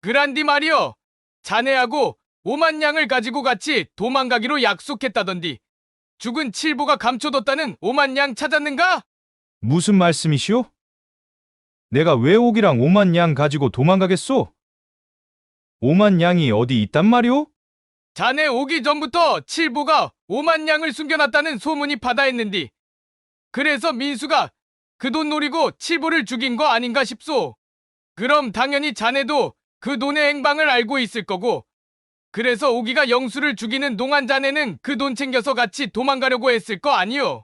그란디 말이여. 자네하고 5만 양을 가지고 같이 도망가기로 약속했다던디. 죽은 칠보가 감춰뒀다는 5만 양 찾았는가? 무슨 말씀이시오? 내가 왜 오기랑 5만 양 가지고 도망가겠소? 5만 양이 어디 있단 말이오? 자네 오기 전부터 칠보가 5만 양을 숨겨놨다는 소문이 바다했는디. 그래서 민수가 그 돈 노리고 칠보를 죽인 거 아닌가 싶소. 그럼 당연히 자네도 그 돈의 행방을 알고 있을 거고, 그래서 오기가 영수를 죽이는 동안 자네는 그 돈 챙겨서 같이 도망가려고 했을 거 아니요.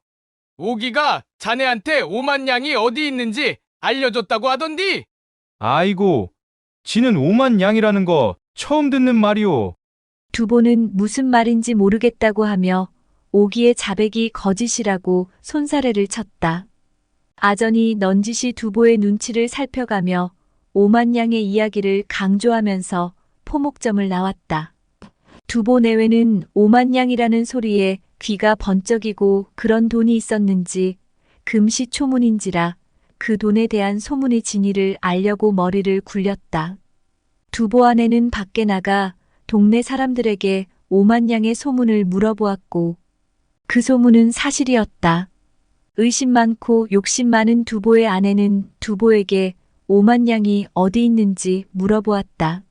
오기가 자네한테 5만 양이 어디 있는지 알려줬다고 하던디. 아이고, 지는 5만 양이라는 거 처음 듣는 말이오. 두보는 무슨 말인지 모르겠다고 하며 오기의 자백이 거짓이라고 손사래를 쳤다. 아전이 넌지시 두보의 눈치를 살펴가며 5만 양의 이야기를 강조하면서 포목점을 나왔다. 두보 내외는 5만 양이라는 소리에 귀가 번쩍이고 그런 돈이 있었는지 금시초문인지라 그 돈에 대한 소문의 진위를 알려고 머리를 굴렸다. 두보 아내는 밖에 나가 동네 사람들에게 5만 양의 소문을 물어보았고 그 소문은 사실이었다. 의심 많고 욕심 많은 두보의 아내는 두보에게 5만 양이 어디 있는지 물어보았다.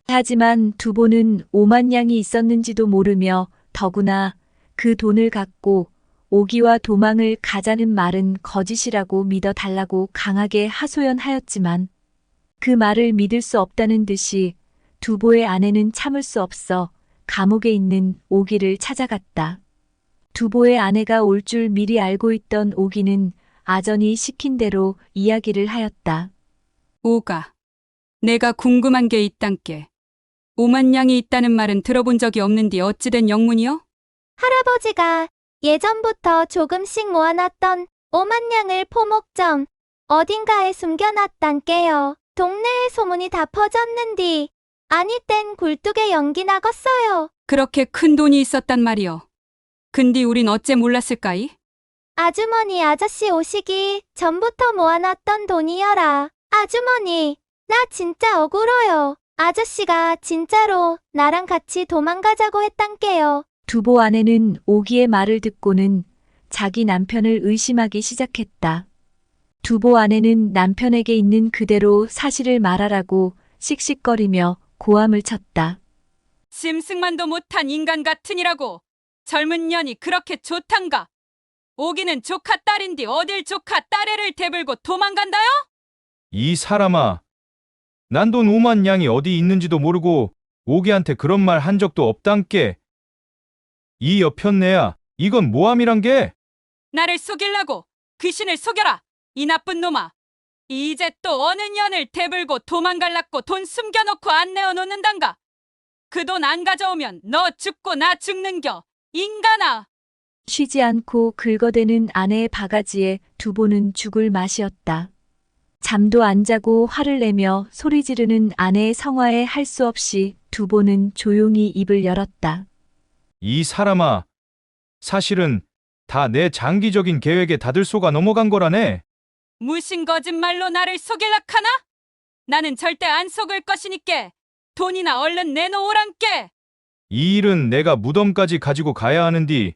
하지만 두보는 5만 양이 있었는지도 모르며 더구나 그 돈을 갖고 오기와 도망을 가자는 말은 거짓이라고 믿어 달라고 강하게 하소연하였지만 그 말을 믿을 수 없다는 듯이 두보의 아내는 참을 수 없어 감옥에 있는 오기를 찾아갔다. 두보의 아내가 올 줄 미리 알고 있던 오기는 아전이 시킨 대로 이야기를 하였다. 오가, 내가 궁금한 게 있단께. 5만 양이 있다는 말은 들어본 적이 없는디 어찌된 영문이요? 할아버지가 예전부터 조금씩 모아놨던 5만 양을 포목점 어딘가에 숨겨놨단께요. 동네에 소문이 다 퍼졌는디 아니 땐 굴뚝에 연기 나겄어요. 그렇게 큰 돈이 있었단 말이요. 근디 우린 어째 몰랐을까이? 아주머니 아저씨 오시기 전부터 모아놨던 돈이여라. 아주머니, 나 진짜 억울해요. 아저씨가 진짜로 나랑 같이 도망가자고 했단께요. 두보 아내는 오기의 말을 듣고는 자기 남편을 의심하기 시작했다. 두보 아내는 남편에게 있는 그대로 사실을 말하라고 씩씩거리며 고함을 쳤다. 심승만도 못한 인간 같으니라고. 젊은 년이 그렇게 좋단가? 오기는 조카 딸인디 어딜 조카 딸애를 대불고 도망간다요? 이 사람아, 난 돈 5만 양이 어디 있는지도 모르고 오기한테 그런 말 한 적도 없단께. 이 여편네야, 이건 모함이란 게? 나를 속이려고 귀신을 속여라. 이 나쁜 놈아. 이제 또 어느 년을 대불고 도망갈라고 돈 숨겨놓고 안 내어놓는단가? 그 돈 안 가져오면 너 죽고 나 죽는겨. 인간아! 쉬지 않고 긁어대는 아내의 바가지에 두보는 죽을 맛이었다. 잠도 안 자고 화를 내며 소리 지르는 아내의 성화에 할 수 없이 두보는 조용히 입을 열었다. 이 사람아, 사실은 다 내 장기적인 계획에 다들 속아 넘어간 거라네. 무슨 거짓말로 나를 속일락하나? 나는 절대 안 속을 것이니께 돈이나 얼른 내놓으란께. 이 일은 내가 무덤까지 가지고 가야 하는디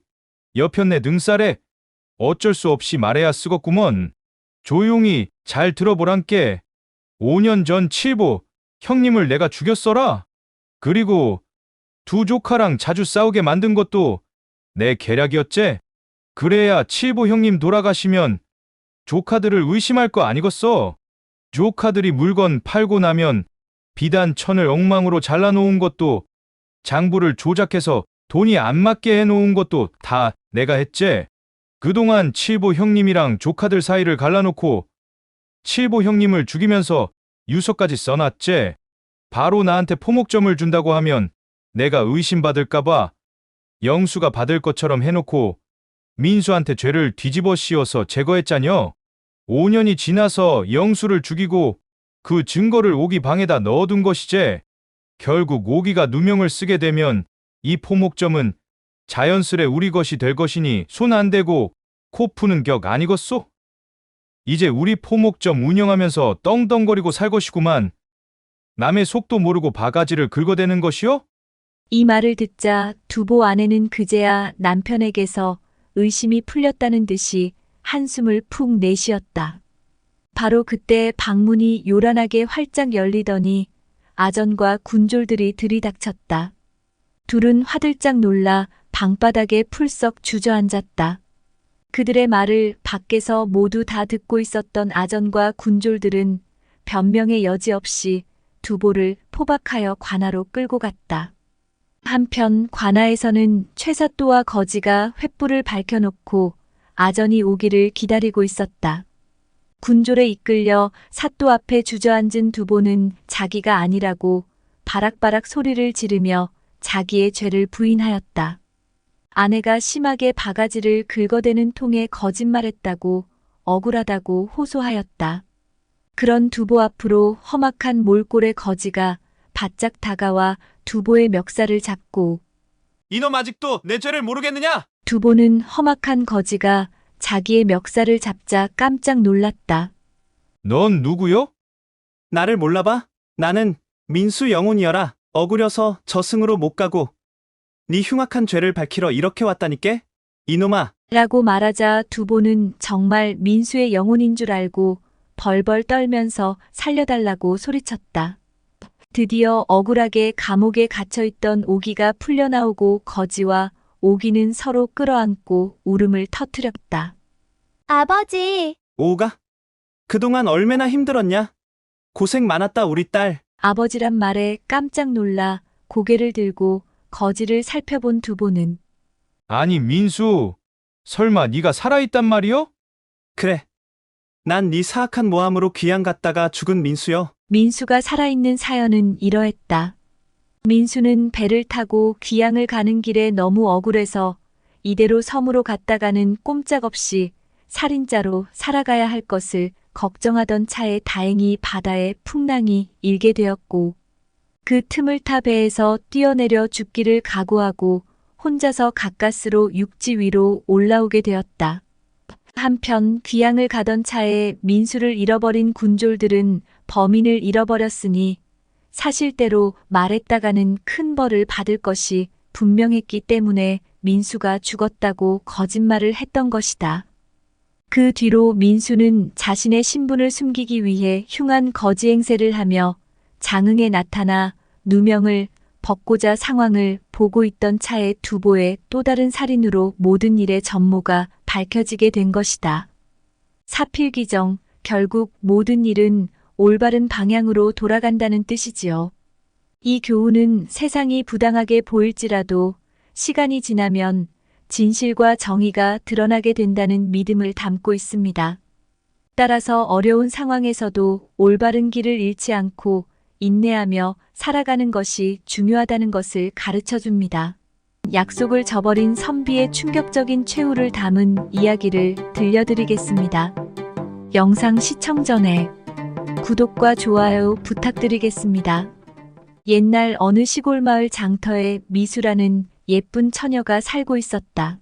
여편네 능살에 어쩔 수 없이 말해야 쓰겄구먼. 조용히 잘 들어보란께. 5년 전 칠보 형님을 내가 죽였어라. 그리고 두 조카랑 자주 싸우게 만든 것도 내 계략이었제. 그래야 칠보 형님 돌아가시면 조카들을 의심할 거 아니겠어. 조카들이 물건 팔고 나면 비단 천을 엉망으로 잘라놓은 것도 장부를 조작해서 돈이 안 맞게 해놓은 것도 다 내가 했제. 그동안 칠보 형님이랑 조카들 사이를 갈라놓고 칠보 형님을 죽이면서 유서까지 써놨제. 바로 나한테 포목점을 준다고 하면 내가 의심받을까봐 영수가 받을 것처럼 해놓고 민수한테 죄를 뒤집어 씌워서 제거했잖여. 5년이 지나서 영수를 죽이고 그 증거를 오기 방에다 넣어둔 것이제. 결국 오기가 누명을 쓰게 되면 이 포목점은 자연스레 우리 것이 될 것이니 손 안 대고 코 푸는 격 아니겠소? 이제 우리 포목점 운영하면서 떵떵거리고 살 것이구만. 남의 속도 모르고 바가지를 긁어대는 것이요? 이 말을 듣자 두보 아내는 그제야 남편에게서 의심이 풀렸다는 듯이 한숨을 푹 내쉬었다. 바로 그때 방문이 요란하게 활짝 열리더니 아전과 군졸들이 들이닥쳤다. 둘은 화들짝 놀라 방바닥에 풀썩 주저앉았다. 그들의 말을 밖에서 모두 다 듣고 있었던 아전과 군졸들은 변명의 여지 없이 두보를 포박하여 관하로 끌고 갔다. 한편 관아에서는 최사또와 거지가 횃불을 밝혀놓고 아전이 오기를 기다리고 있었다. 군졸에 이끌려 사또 앞에 주저앉은 두보는 자기가 아니라고 바락바락 소리를 지르며 자기의 죄를 부인하였다. 아내가 심하게 바가지를 긁어대는 통에 거짓말했다고 억울하다고 호소하였다. 그런 두보 앞으로 험악한 몰골의 거지가 바짝 다가와 두보의 멱살을 잡고 이놈 아직도 내 죄를 모르겠느냐? 두보는 험악한 거지가 자기의 멱살을 잡자 깜짝 놀랐다. 넌 누구요? 나를 몰라봐? 나는 민수 영혼이여라. 억울해서 저승으로 못 가고 네 흉악한 죄를 밝히러 이렇게 왔다니께? 이놈아. 라고 말하자 두보는 정말 민수의 영혼인 줄 알고 벌벌 떨면서 살려달라고 소리쳤다. 드디어 억울하게 감옥에 갇혀있던 오기가 풀려나오고 거지와 오기는 서로 끌어안고 울음을 터뜨렸다. 아버지, 오가? 그동안 얼마나 힘들었냐? 고생 많았다 우리 딸. 아버지란 말에 깜짝 놀라 고개를 들고 거지를 살펴본 두보는 아니 민수, 설마 네가 살아있단 말이요? 그래. 난 네 사악한 모함으로 귀양 갔다가 죽은 민수여. 민수가 살아있는 사연은 이러했다. 민수는 배를 타고 귀양을 가는 길에 너무 억울해서 이대로 섬으로 갔다가는 꼼짝없이 살인자로 살아가야 할 것을 걱정하던 차에 다행히 바다에 풍랑이 일게 되었고 그 틈을 타 배에서 뛰어내려 죽기를 각오하고 혼자서 가까스로 육지 위로 올라오게 되었다. 한편 귀양을 가던 차에 민수를 잃어버린 군졸들은 범인을 잃어버렸으니 사실대로 말했다가는 큰 벌을 받을 것이 분명했기 때문에 민수가 죽었다고 거짓말을 했던 것이다. 그 뒤로 민수는 자신의 신분을 숨기기 위해 흉한 거지 행세를 하며 장흥에 나타나 누명을 벗고자 상황을 보고 있던 차에 두보의 또 다른 살인으로 모든 일의 전모가 밝혀지게 된 것이다. 사필귀정, 결국 모든 일은 올바른 방향으로 돌아간다는 뜻이지요. 이 교훈은 세상이 부당하게 보일지라도 시간이 지나면 진실과 정의가 드러나게 된다는 믿음을 담고 있습니다. 따라서 어려운 상황에서도 올바른 길을 잃지 않고 인내하며 살아가는 것이 중요하다는 것을 가르쳐 줍니다. 약속을 저버린 선비의 충격적인 최후를 담은 이야기를 들려드리겠습니다. 영상 시청 전에 구독과 좋아요 부탁드리겠습니다. 옛날 어느 시골 마을 장터에 미수라는 예쁜 처녀가 살고 있었다.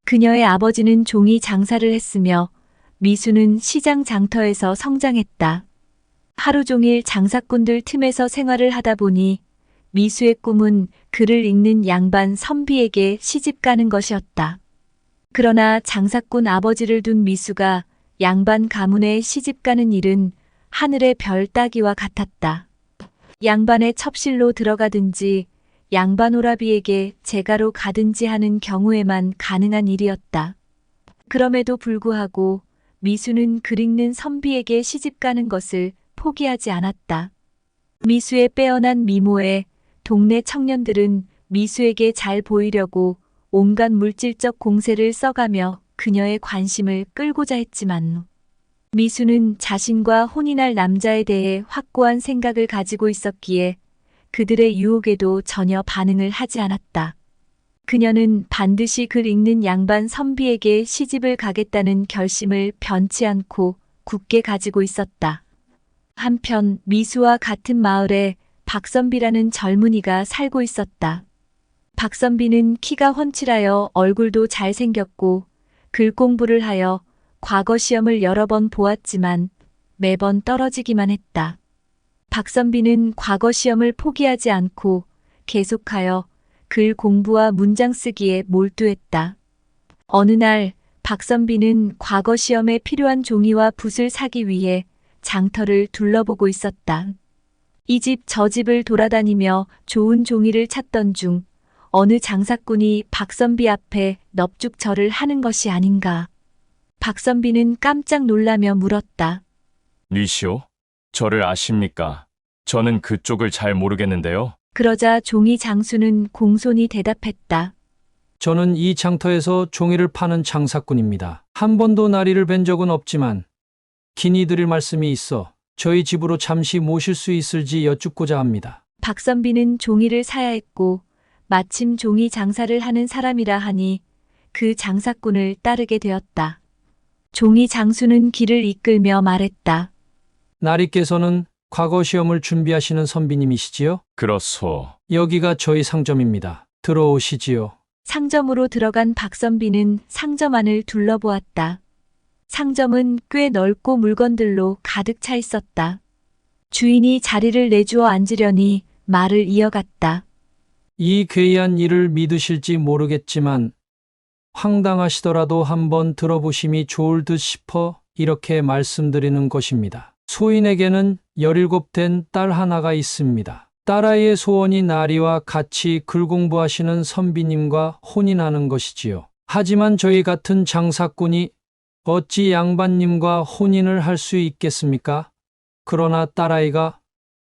그녀의 아버지는 종이 장사를 했으며 미수는 시장 장터에서 성장했다. 하루 종일 장사꾼들 틈에서 생활을 하다 보니 미수의 꿈은 글을 읽는 양반 선비에게 시집 가는 것이었다. 그러나 장사꾼 아버지를 둔 미수가 양반 가문에 시집 가는 일은 하늘의 별 따기와 같았다. 양반의 첩실로 들어가든지 양반 오라비에게 재가로 가든지 하는 경우에만 가능한 일이었다. 그럼에도 불구하고 미수는 글 읽는 선비에게 시집 가는 것을 포기하지 않았다. 미수의 빼어난 미모에 동네 청년들은 미수에게 잘 보이려고 온갖 물질적 공세를 써가며 그녀의 관심을 끌고자 했지만 미수는 자신과 혼인할 남자에 대해 확고한 생각을 가지고 있었기에 그들의 유혹에도 전혀 반응을 하지 않았다. 그녀는 반드시 글 읽는 양반 선비에게 시집을 가겠다는 결심을 변치 않고 굳게 가지고 있었다. 한편 미수와 같은 마을에 박선비라는 젊은이가 살고 있었다. 박선비는 키가 훤칠하여 얼굴도 잘생겼고 글 공부를 하여 과거 시험을 여러 번 보았지만 매번 떨어지기만 했다. 박선비는 과거 시험을 포기하지 않고 계속하여 글 공부와 문장 쓰기에 몰두했다. 어느 날 박선비는 과거 시험에 필요한 종이와 붓을 사기 위해 장터를 둘러보고 있었다. 이 집 저 집을 돌아다니며 좋은 종이를 찾던 중 어느 장사꾼이 박선비 앞에 넙죽절을 하는 것이 아닌가. 박선비는 깜짝 놀라며 물었다. 뉘시오? 저를 아십니까? 저는 그쪽을 잘 모르겠는데요. 그러자 종이 장수는 공손히 대답했다. 저는 이 장터에서 종이를 파는 장사꾼입니다. 한 번도 나리를 뵌 적은 없지만 긴히 드릴 말씀이 있어 저희 집으로 잠시 모실 수 있을지 여쭙고자 합니다. 박선비는 종이를 사야 했고 마침 종이 장사를 하는 사람이라 하니 그 장사꾼을 따르게 되었다. 종이 장수는 길을 이끌며 말했다. 나리께서는 과거 시험을 준비하시는 선비님이시지요? 그렇소. 여기가 저희 상점입니다. 들어오시지요. 상점으로 들어간 박선비는 상점 안을 둘러보았다. 상점은 꽤 넓고 물건들로 가득 차 있었다. 주인이 자리를 내주어 앉으려니 말을 이어갔다. 이 괴이한 일을 믿으실지 모르겠지만 황당하시더라도 한번 들어보심이 좋을 듯 싶어 이렇게 말씀드리는 것입니다. 소인에게는 17된 딸 하나가 있습니다. 딸아이의 소원이 나리와 같이 글 공부하시는 선비님과 혼인하는 것이지요. 하지만 저희 같은 장사꾼이 어찌 양반님과 혼인을 할 수 있겠습니까? 그러나 딸아이가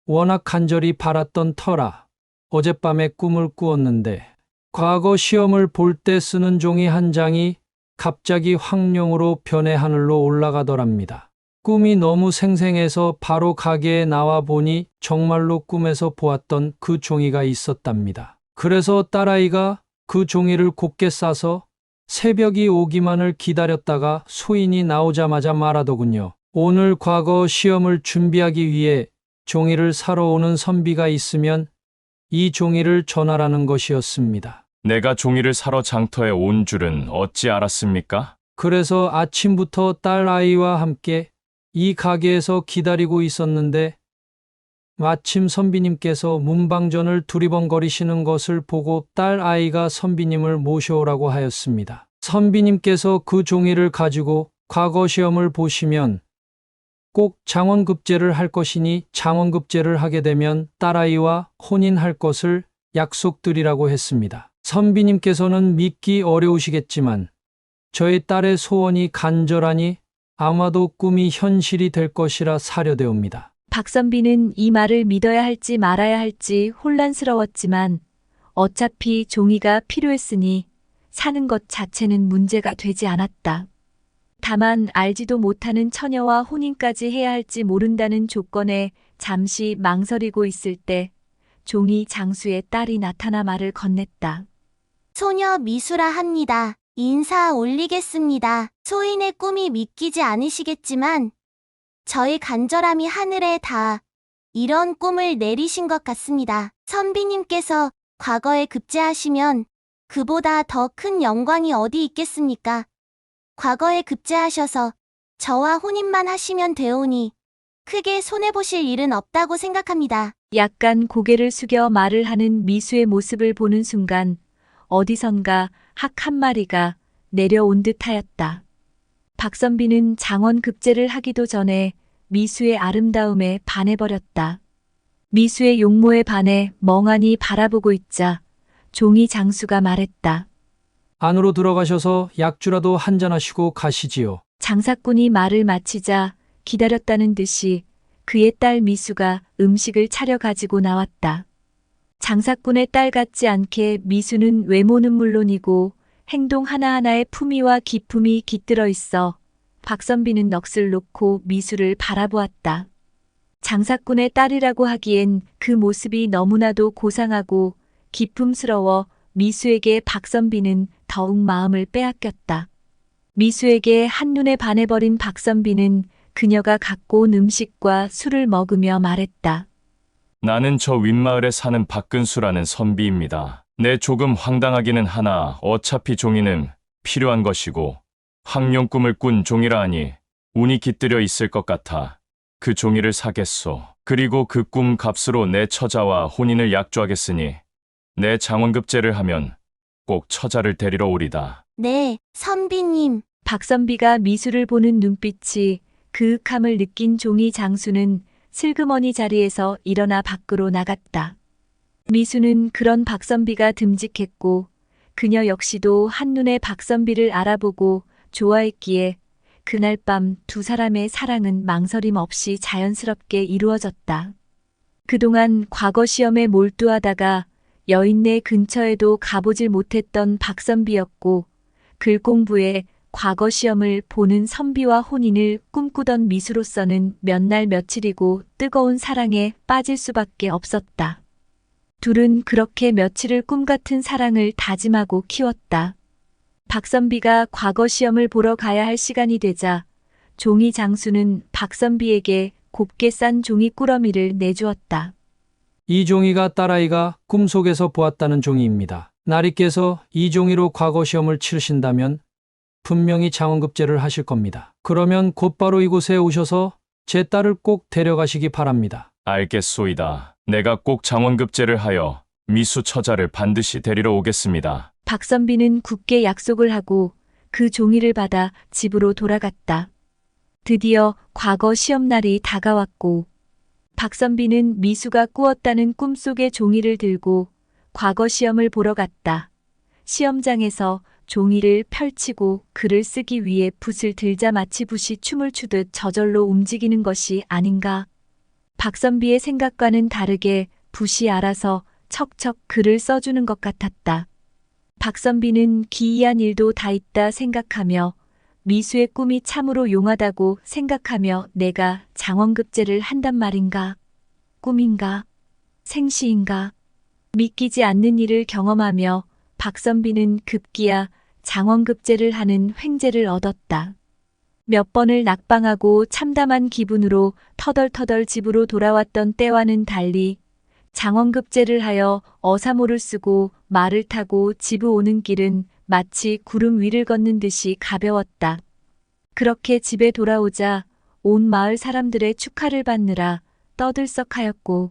워낙 간절히 바랐던 터라 어젯밤에 꿈을 꾸었는데 과거 시험을 볼 때 쓰는 종이 한 장이 갑자기 황룡으로 변해 하늘로 올라가더랍니다. 꿈이 너무 생생해서 바로 가게에 나와 보니 정말로 꿈에서 보았던 그 종이가 있었답니다. 그래서 딸아이가 그 종이를 곱게 싸서 새벽이 오기만을 기다렸다가 소인이 나오자마자 말하더군요. 오늘 과거 시험을 준비하기 위해 종이를 사러 오는 선비가 있으면 이 종이를 전하라는 것이었습니다. 내가 종이를 사러 장터에 온 줄은 어찌 알았습니까? 그래서 아침부터 딸아이와 함께 이 가게에서 기다리고 있었는데 마침 선비님께서 문방전을 두리번거리시는 것을 보고 딸아이가 선비님을 모셔오라고 하였습니다. 선비님께서 그 종이를 가지고 과거 시험을 보시면 꼭 장원급제를 할 것이니 장원급제를 하게 되면 딸아이와 혼인할 것을 약속드리라고 했습니다. 선비님께서는 믿기 어려우시겠지만 저희 딸의 소원이 간절하니 아마도 꿈이 현실이 될 것이라 사료되옵니다. 박선비는 이 말을 믿어야 할지 말아야 할지 혼란스러웠지만 어차피 종이가 필요했으니 사는 것 자체는 문제가 되지 않았다. 다만 알지도 못하는 처녀와 혼인까지 해야 할지 모른다는 조건에 잠시 망설이고 있을 때 종이 장수의 딸이 나타나 말을 건넸다. 소녀 미수라 합니다. 인사 올리겠습니다. 소인의 꿈이 믿기지 않으시겠지만 저희 간절함이 하늘에 닿아 이런 꿈을 내리신 것 같습니다. 선비님께서 과거에 급제하시면 그보다 더 큰 영광이 어디 있겠습니까? 과거에 급제하셔서 저와 혼인만 하시면 되오니 크게 손해보실 일은 없다고 생각합니다. 약간 고개를 숙여 말을 하는 미수의 모습을 보는 순간 어디선가 학 한 마리가 내려온 듯하였다. 박선비는 장원급제를 하기도 전에 미수의 아름다움에 반해버렸다. 미수의 용모에 반해 멍하니 바라보고 있자 종이 장수가 말했다. 안으로 들어가셔서 약주라도 한잔하시고 가시지요. 장사꾼이 말을 마치자 기다렸다는 듯이 그의 딸 미수가 음식을 차려 가지고 나왔다. 장사꾼의 딸 같지 않게 미수는 외모는 물론이고 행동 하나하나에 품위와 기품이 깃들어 있어 박선비는 넋을 놓고 미수를 바라보았다. 장사꾼의 딸이라고 하기엔 그 모습이 너무나도 고상하고 기품스러워 미수에게 박선비는 더욱 마음을 빼앗겼다. 미수에게 한눈에 반해버린 박선비는 그녀가 갖고 온 음식과 술을 먹으며 말했다. 나는 저 윗마을에 사는 박근수라는 선비입니다. 내 조금 황당하기는 하나 어차피 종이는 필요한 것이고 황룡 꿈을 꾼 종이라 하니 운이 깃들여 있을 것 같아 그 종이를 사겠소. 그리고 그 꿈 값으로 내 처자와 혼인을 약조하겠으니 내 장원급제를 하면 꼭 처자를 데리러 오리다. 네, 선비님. 박선비가 미수를 보는 눈빛이 그윽함을 느낀 종이 장수는 슬그머니 자리에서 일어나 밖으로 나갔다. 미수는 그런 박선비가 듬직했고 그녀 역시도 한눈에 박선비를 알아보고 좋아했기에 그날 밤 두 사람의 사랑은 망설임 없이 자연스럽게 이루어졌다. 그동안 과거 시험에 몰두하다가 여인네 근처에도 가보질 못했던 박선비였고 글 공부에 과거 시험을 보는 선비와 혼인을 꿈꾸던 미수로서는 몇 날 며칠이고 뜨거운 사랑에 빠질 수밖에 없었다. 둘은 그렇게 며칠을 꿈같은 사랑을 다짐하고 키웠다. 박선비가 과거 시험을 보러 가야 할 시간이 되자 종이 장수는 박선비에게 곱게 싼 종이 꾸러미를 내주었다. 이 종이가 딸아이가 꿈속에서 보았다는 종이입니다. 날이 깨서 이 종이로 과거 시험을 치르신다면 분명히 장원급제를 하실 겁니다. 그러면 곧바로 이곳에 오셔서 제 딸을 꼭 데려가시기 바랍니다. 알겠소이다. 내가 꼭 장원급제를 하여 미수 처자를 반드시 데리러 오겠습니다. 박선비는 굳게 약속을 하고 그 종이를 받아 집으로 돌아갔다. 드디어 과거 시험날이 다가왔고 박선비는 미수가 꾸었다는 꿈속의 종이를 들고 과거 시험을 보러 갔다. 시험장에서 종이를 펼치고 글을 쓰기 위해 붓을 들자 마치 붓이 춤을 추듯 저절로 움직이는 것이 아닌가. 박선비의 생각과는 다르게 붓이 알아서 척척 글을 써주는 것 같았다. 박선비는 기이한 일도 다 있다 생각하며 미수의 꿈이 참으로 용하다고 생각하며 내가 장원급제를 한단 말인가? 꿈인가? 생시인가? 믿기지 않는 일을 경험하며 박선비는 급기야 장원급제를 하는 횡재를 얻었다. 몇 번을 낙방하고 참담한 기분으로 터덜터덜 집으로 돌아왔던 때와는 달리 장원급제를 하여 어사모를 쓰고 말을 타고 집으 오는 길은 마치 구름 위를 걷는 듯이 가벼웠다. 그렇게 집에 돌아오자 온 마을 사람들의 축하를 받느라 떠들썩하였고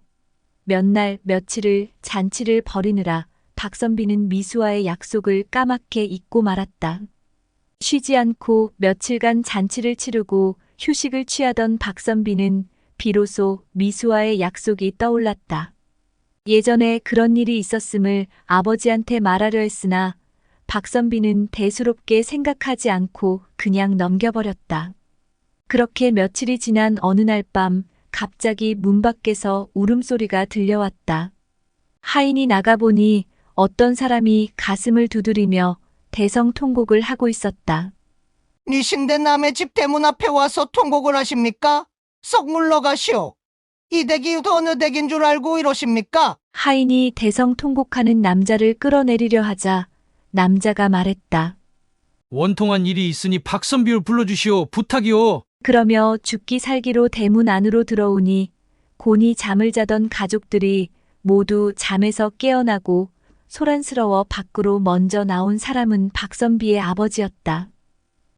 몇 날 며칠을 잔치를 벌이느라 박선비는 미수와의 약속을 까맣게 잊고 말았다. 쉬지 않고 며칠간 잔치를 치르고 휴식을 취하던 박선비는 비로소 미수와의 약속이 떠올랐다. 예전에 그런 일이 있었음을 아버지한테 말하려 했으나 박선비는 대수롭게 생각하지 않고 그냥 넘겨버렸다. 그렇게 며칠이 지난 어느 날 밤 갑자기 문 밖에서 울음소리가 들려왔다. 하인이 나가보니 어떤 사람이 가슴을 두드리며 대성통곡을 하고 있었다. 니신데 남의 집 대문 앞에 와서 통곡을 하십니까? 썩 물러가시오. 이 댁이 어느 댁인 줄 알고 이러십니까? 하인이 대성통곡하는 남자를 끌어내리려 하자 남자가 말했다. 원통한 일이 있으니 박선비를 불러주시오. 부탁이오. 그러며 죽기 살기로 대문 안으로 들어오니 곤히 잠을 자던 가족들이 모두 잠에서 깨어나고 소란스러워 밖으로 먼저 나온 사람은 박선비의 아버지였다.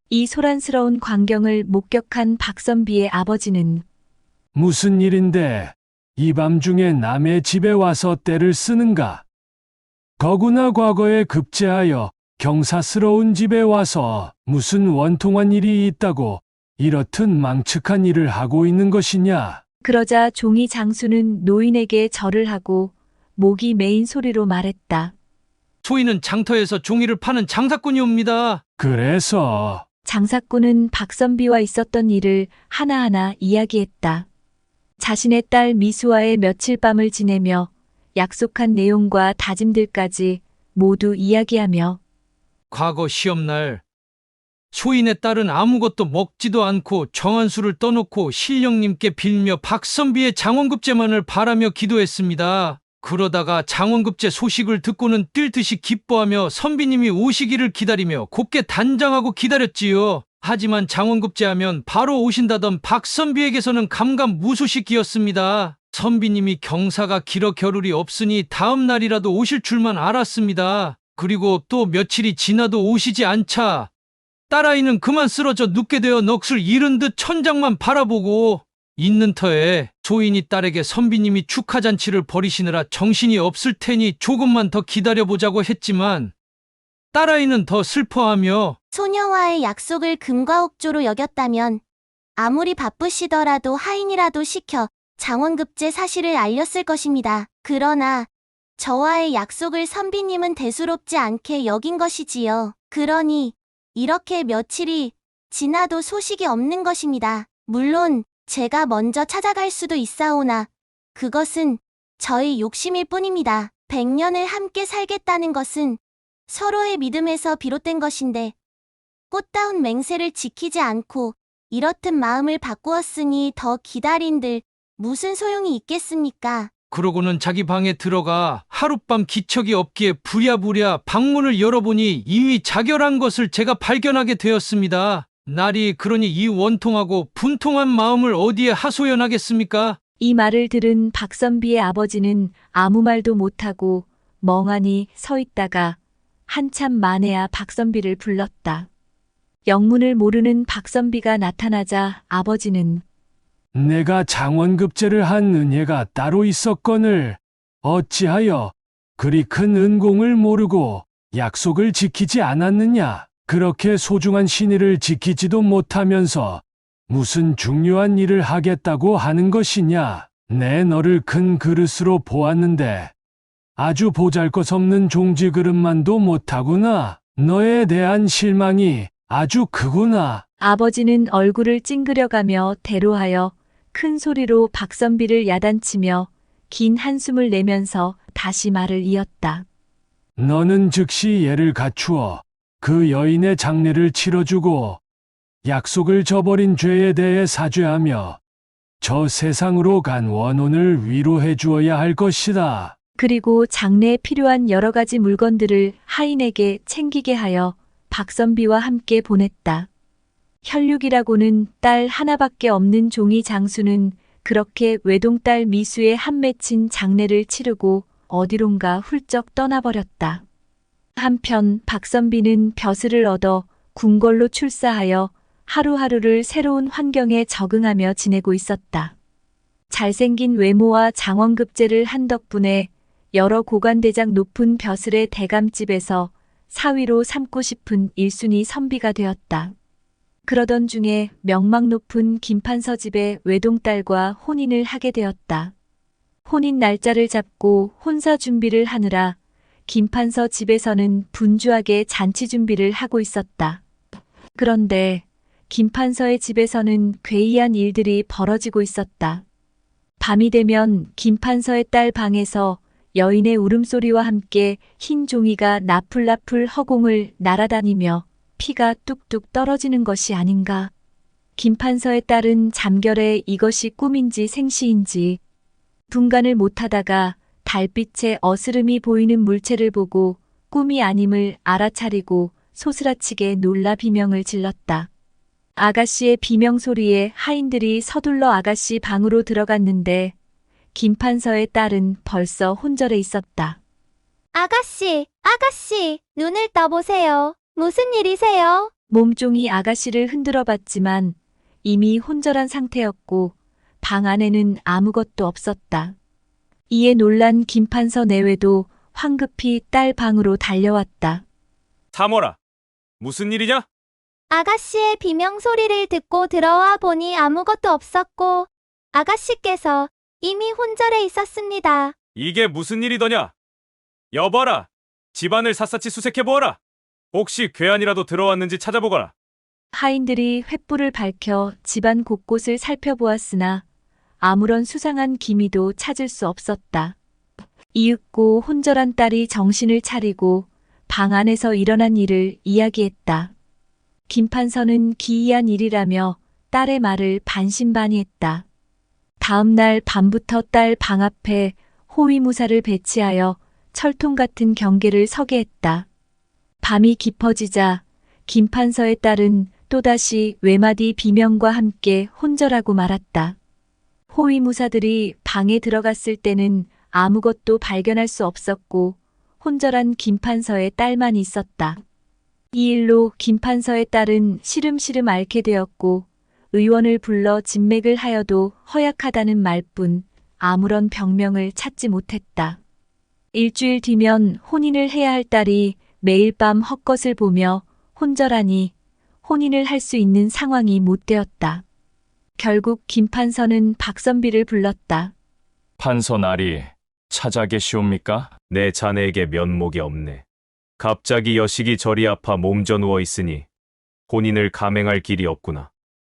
이 소란스러운 광경을 목격한 박선비의 아버지는 무슨 일인데 이 밤중에 남의 집에 와서 때를 쓰는가? 거구나 과거에 급제하여 경사스러운 집에 와서 무슨 원통한 일이 있다고 이렇듯 망측한 일을 하고 있는 것이냐? 그러자 종이 장수는 노인에게 절을 하고 목이 메인 소리로 말했다. 소인은 장터에서 종이를 파는 장사꾼이옵니다. 그래서 장사꾼은 박선비와 있었던 일을 하나하나 이야기했다. 자신의 딸 미수와의 며칠 밤을 지내며 약속한 내용과 다짐들까지 모두 이야기하며 과거 시험날 소인의 딸은 아무것도 먹지도 않고 정한수를 떠놓고 신령님께 빌며 박선비의 장원급제만을 바라며 기도했습니다. 그러다가 장원급제 소식을 듣고는 뛸 듯이 기뻐하며 선비님이 오시기를 기다리며 곱게 단장하고 기다렸지요. 하지만 장원급제하면 바로 오신다던 박선비에게서는 감감무소식이었습니다. 선비님이 경사가 길어 겨를이 없으니 다음 날이라도 오실 줄만 알았습니다. 그리고 또 며칠이 지나도 오시지 않자 딸아이는 그만 쓰러져 눕게 되어 넋을 잃은 듯 천장만 바라보고 있는 터에 소인이 딸에게 선비님이 축하잔치를 벌이시느라 정신이 없을 테니 조금만 더 기다려보자고 했지만 딸아이는 더 슬퍼하며 소녀와의 약속을 금과옥조로 여겼다면 아무리 바쁘시더라도 하인이라도 시켜 장원급제 사실을 알렸을 것입니다. 그러나 저와의 약속을 선비님은 대수롭지 않게 여긴 것이지요. 그러니 이렇게 며칠이 지나도 소식이 없는 것입니다. 물론 제가 먼저 찾아갈 수도 있사오나 그것은 저의 욕심일 뿐입니다. 100년을 함께 살겠다는 것은 서로의 믿음에서 비롯된 것인데 꽃다운 맹세를 지키지 않고 이렇듯 마음을 바꾸었으니 더 기다린들 무슨 소용이 있겠습니까? 그러고는 자기 방에 들어가 하룻밤 기척이 없기에 부랴부랴 방문을 열어보니 이미 자결한 것을 제가 발견하게 되었습니다. 날이 그러니 이 원통하고 분통한 마음을 어디에 하소연하겠습니까? 이 말을 들은 박선비의 아버지는 아무 말도 못하고 멍하니 서 있다가 한참 만에야 박선비를 불렀다. 영문을 모르는 박선비가 나타나자 아버지는 내가 장원급제를 한 은혜가 따로 있었거늘 어찌하여 그리 큰 은공을 모르고 약속을 지키지 않았느냐? 그렇게 소중한 신의를 지키지도 못하면서 무슨 중요한 일을 하겠다고 하는 것이냐? 내 너를 큰 그릇으로 보았는데 아주 보잘것없는 종지 그릇만도 못하구나. 너에 대한 실망이 아주 크구나. 아버지는 얼굴을 찡그려가며 대로하여 큰 소리로 박선비를 야단치며 긴 한숨을 내면서 다시 말을 이었다. 너는 즉시 예를 갖추어 그 여인의 장례를 치러주고 약속을 저버린 죄에 대해 사죄하며 저 세상으로 간 원혼을 위로해 주어야 할 것이다. 그리고 장래에 필요한 여러 가지 물건들을 하인에게 챙기게 하여 박선비와 함께 보냈다. 혈육이라고는 딸 하나밖에 없는 종이 장수는 그렇게 외동딸 미수의 한 맺힌 장례를 치르고 어디론가 훌쩍 떠나버렸다. 한편 박선비는 벼슬을 얻어 궁궐로 출사하여 하루하루를 새로운 환경에 적응하며 지내고 있었다. 잘생긴 외모와 장원급제를 한 덕분에 여러 고관대장 높은 벼슬의 대감집에서 사위로 삼고 싶은 1순위 선비가 되었다. 그러던 중에 명망 높은 김판서 집의 외동딸과 혼인을 하게 되었다. 혼인 날짜를 잡고 혼사 준비를 하느라 김판서 집에서는 분주하게 잔치 준비를 하고 있었다. 그런데 김판서의 집에서는 괴이한 일들이 벌어지고 있었다. 밤이 되면 김판서의 딸 방에서 여인의 울음소리와 함께 흰 종이가 나풀나풀 허공을 날아다니며 피가 뚝뚝 떨어지는 것이 아닌가. 김판서의 딸은 잠결에 이것이 꿈인지 생시인지 분간을 못하다가 달빛에 어스름이 보이는 물체를 보고 꿈이 아님을 알아차리고 소스라치게 놀라 비명을 질렀다. 아가씨의 비명 소리에 하인들이 서둘러 아가씨 방으로 들어갔는데 김판서의 딸은 벌써 혼절해 있었다. 아가씨, 아가씨, 눈을 떠보세요. 무슨 일이세요? 몸종이 아가씨를 흔들어 봤지만 이미 혼절한 상태였고 방 안에는 아무것도 없었다. 이에 놀란 김판서 내외도 황급히 딸 방으로 달려왔다. 사모라, 무슨 일이냐? 아가씨의 비명 소리를 듣고 들어와 보니 아무것도 없었고 아가씨께서 이미 혼절해 있었습니다. 이게 무슨 일이더냐? 여봐라, 집안을 샅샅이 수색해보아라. 혹시 괴한이라도 들어왔는지 찾아보거라. 하인들이 횃불을 밝혀 집안 곳곳을 살펴보았으나 아무런 수상한 기미도 찾을 수 없었다. 이윽고 혼절한 딸이 정신을 차리고 방 안에서 일어난 일을 이야기했다. 김판서는 기이한 일이라며 딸의 말을 반신반의했다. 다음 날 밤부터 딸 방 앞에 호위무사를 배치하여 철통 같은 경계를 서게 했다. 밤이 깊어지자 김판서의 딸은 또다시 외마디 비명과 함께 혼절하고 말았다. 호위무사들이 방에 들어갔을 때는 아무것도 발견할 수 없었고 혼절한 김판서의 딸만 있었다. 이 일로 김판서의 딸은 시름시름 앓게 되었고 의원을 불러 진맥을 하여도 허약하다는 말뿐 아무런 병명을 찾지 못했다. 일주일 뒤면 혼인을 해야 할 딸이 매일 밤 헛것을 보며 혼절하니 혼인을 할 수 있는 상황이 못 되었다. 결국 김판서는 박선비를 불렀다. 판서 나리 찾아 계시옵니까? 내 자네에게 면목이 없네. 갑자기 여식이 저리 아파 몸져 누워 있으니 혼인을 감행할 길이 없구나.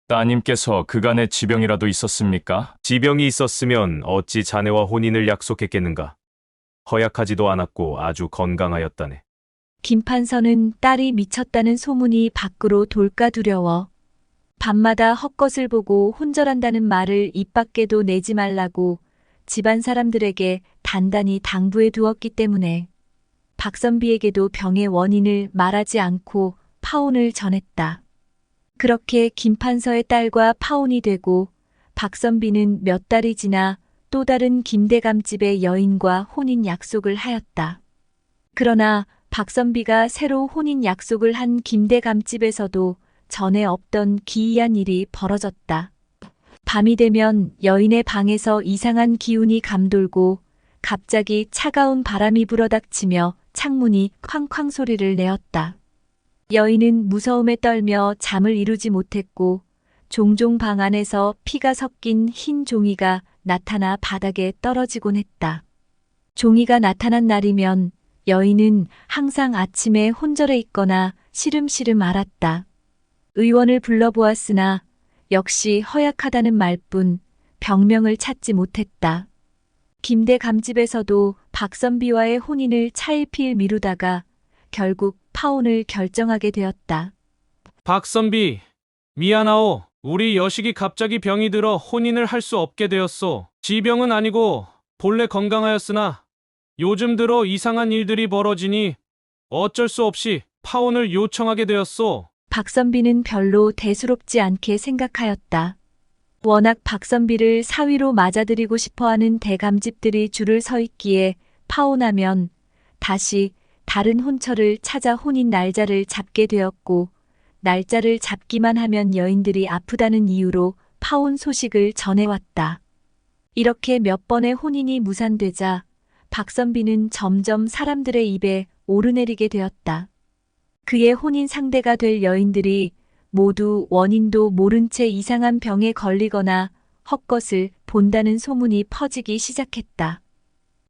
따님께서 그간의 지병이라도 있었습니까? 지병이 있었으면 어찌 자네와 혼인을 약속했겠는가. 허약하지도 않았고 아주 건강하였다네. 김판서는 딸이 미쳤다는 소문이 밖으로 돌까 두려워 밤마다 헛것을 보고 혼절한다는 말을 입 밖에도 내지 말라고 집안 사람들에게 단단히 당부해 두었기 때문에 박선비에게도 병의 원인을 말하지 않고 파혼을 전했다. 그렇게 김판서의 딸과 파혼이 되고 박선비는 몇 달이 지나 또 다른 김대감집의 여인과 혼인 약속을 하였다. 그러나 박선비가 새로 혼인 약속을 한 김대감집에서도 전에 없던 기이한 일이 벌어졌다. 밤이 되면 여인의 방에서 이상한 기운이 감돌고 갑자기 차가운 바람이 불어닥치며 창문이 쾅쾅 소리를 내었다. 여인은 무서움에 떨며 잠을 이루지 못했고 종종 방 안에서 피가 섞인 흰 종이가 나타나 바닥에 떨어지곤 했다. 종이가 나타난 날이면 여인은 항상 아침에 혼절해 있거나 시름시름 앓았다. 의원을 불러보았으나 역시 허약하다는 말뿐 병명을 찾지 못했다. 김대 감집에서도 박선비와의 혼인을 차일피일 미루다가 결국 파혼을 결정하게 되었다. 박선비, 미안하오. 우리 여식이 갑자기 병이 들어 혼인을 할 수 없게 되었소. 지병은 아니고 본래 건강하였으나 요즘 들어 이상한 일들이 벌어지니 어쩔 수 없이 파혼을 요청하게 되었소. 박선비는 별로 대수롭지 않게 생각하였다. 워낙 박선비를 사위로 맞아들이고 싶어하는 대감집들이 줄을 서 있기에 파혼하면 다시 다른 혼처를 찾아 혼인 날짜를 잡게 되었고 날짜를 잡기만 하면 여인들이 아프다는 이유로 파혼 소식을 전해왔다. 이렇게 몇 번의 혼인이 무산되자 박선비는 점점 사람들의 입에 오르내리게 되었다. 그의 혼인 상대가 될 여인들이 모두 원인도 모른 채 이상한 병에 걸리거나 헛것을 본다는 소문이 퍼지기 시작했다.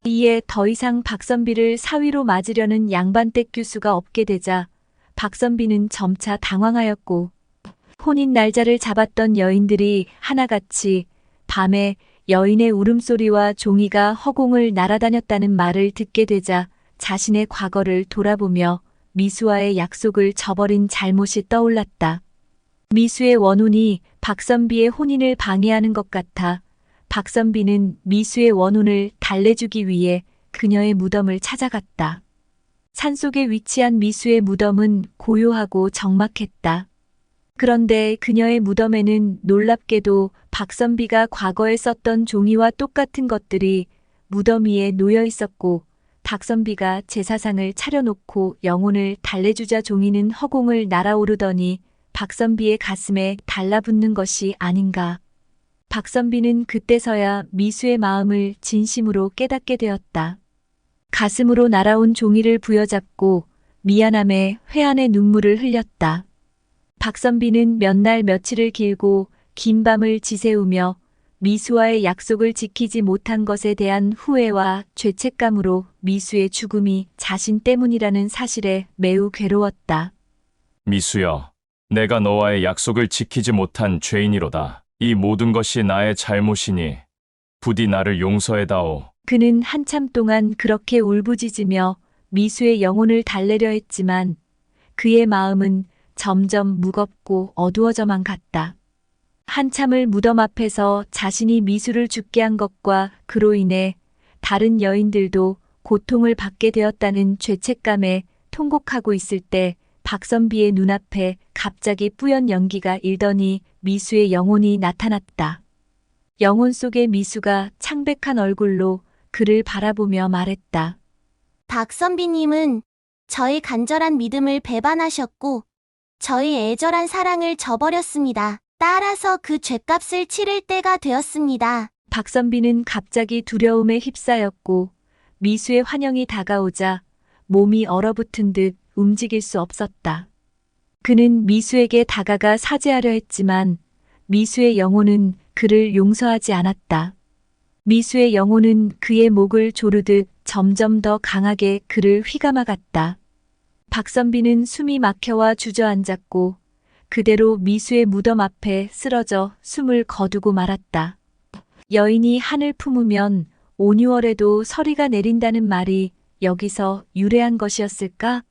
이에 더 이상 박선비를 사위로 맞으려는 양반댁 교수가 없게 되자 박선비는 점차 당황하였고 혼인 날짜를 잡았던 여인들이 하나같이 밤에 여인의 울음소리와 종이가 허공을 날아다녔다는 말을 듣게 되자 자신의 과거를 돌아보며 미수와의 약속을 저버린 잘못이 떠올랐다. 미수의 원혼이 박선비의 혼인을 방해하는 것 같아 박선비는 미수의 원혼을 달래주기 위해 그녀의 무덤을 찾아갔다. 산속에 위치한 미수의 무덤은 고요하고 적막했다. 그런데 그녀의 무덤에는 놀랍게도 박선비가 과거에 썼던 종이와 똑같은 것들이 무덤 위에 놓여 있었고 박선비가 제사상을 차려놓고 영혼을 달래주자 종이는 허공을 날아오르더니 박선비의 가슴에 달라붙는 것이 아닌가. 박선비는 그때서야 미수의 마음을 진심으로 깨닫게 되었다. 가슴으로 날아온 종이를 부여잡고 미안함에 회한의 눈물을 흘렸다. 박선비는 몇 날 며칠을 길고 긴 밤을 지새우며 미수와의 약속을 지키지 못한 것에 대한 후회와 죄책감으로 미수의 죽음이 자신 때문이라는 사실에 매우 괴로웠다. 미수여, 내가 너와의 약속을 지키지 못한 죄인이로다. 이 모든 것이 나의 잘못이니 부디 나를 용서해다오. 그는 한참 동안 그렇게 울부짖으며 미수의 영혼을 달래려 했지만 그의 마음은 점점 무겁고 어두워져만 갔다. 한참을 무덤 앞에서 자신이 미수를 죽게 한 것과 그로 인해 다른 여인들도 고통을 받게 되었다는 죄책감에 통곡하고 있을 때 박선비의 눈앞에 갑자기 뿌연 연기가 일더니 미수의 영혼이 나타났다. 영혼 속의 미수가 창백한 얼굴로 그를 바라보며 말했다. 박선비님은 저희 간절한 믿음을 배반하셨고 저희 애절한 사랑을 저버렸습니다. 따라서 그 죗값을 치를 때가 되었습니다. 박선비는 갑자기 두려움에 휩싸였고 미수의 환영이 다가오자 몸이 얼어붙은 듯 움직일 수 없었다. 그는 미수에게 다가가 사죄하려 했지만 미수의 영혼은 그를 용서하지 않았다. 미수의 영혼은 그의 목을 조르듯 점점 더 강하게 그를 휘감아갔다. 박선비는 숨이 막혀와 주저앉았고 그대로 미수의 무덤 앞에 쓰러져 숨을 거두고 말았다. 여인이 한을 품으면 5, 6월에도 서리가 내린다는 말이 여기서 유래한 것이었을까?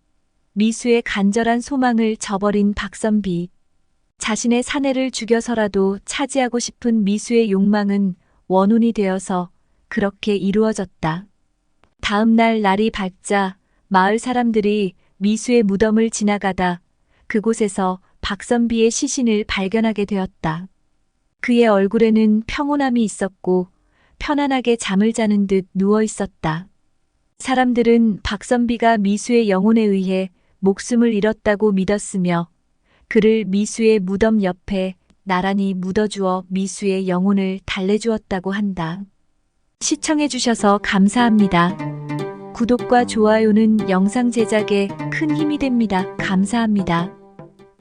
미수의 간절한 소망을 저버린 박선비. 자신의 사내를 죽여서라도 차지하고 싶은 미수의 욕망은 원혼이 되어서 그렇게 이루어졌다. 다음 날 날이 밝자 마을 사람들이 미수의 무덤을 지나가다 그곳에서 박선비의 시신을 발견하게 되었다. 그의 얼굴에는 평온함이 있었고 편안하게 잠을 자는 듯 누워 있었다. 사람들은 박선비가 미수의 영혼에 의해 목숨을 잃었다고 믿었으며 그를 미수의 무덤 옆에 나란히 묻어주어 미수의 영혼을 달래주었다고 한다. 시청해주셔서 감사합니다. 구독과 좋아요는 영상 제작에 큰 힘이 됩니다. 감사합니다.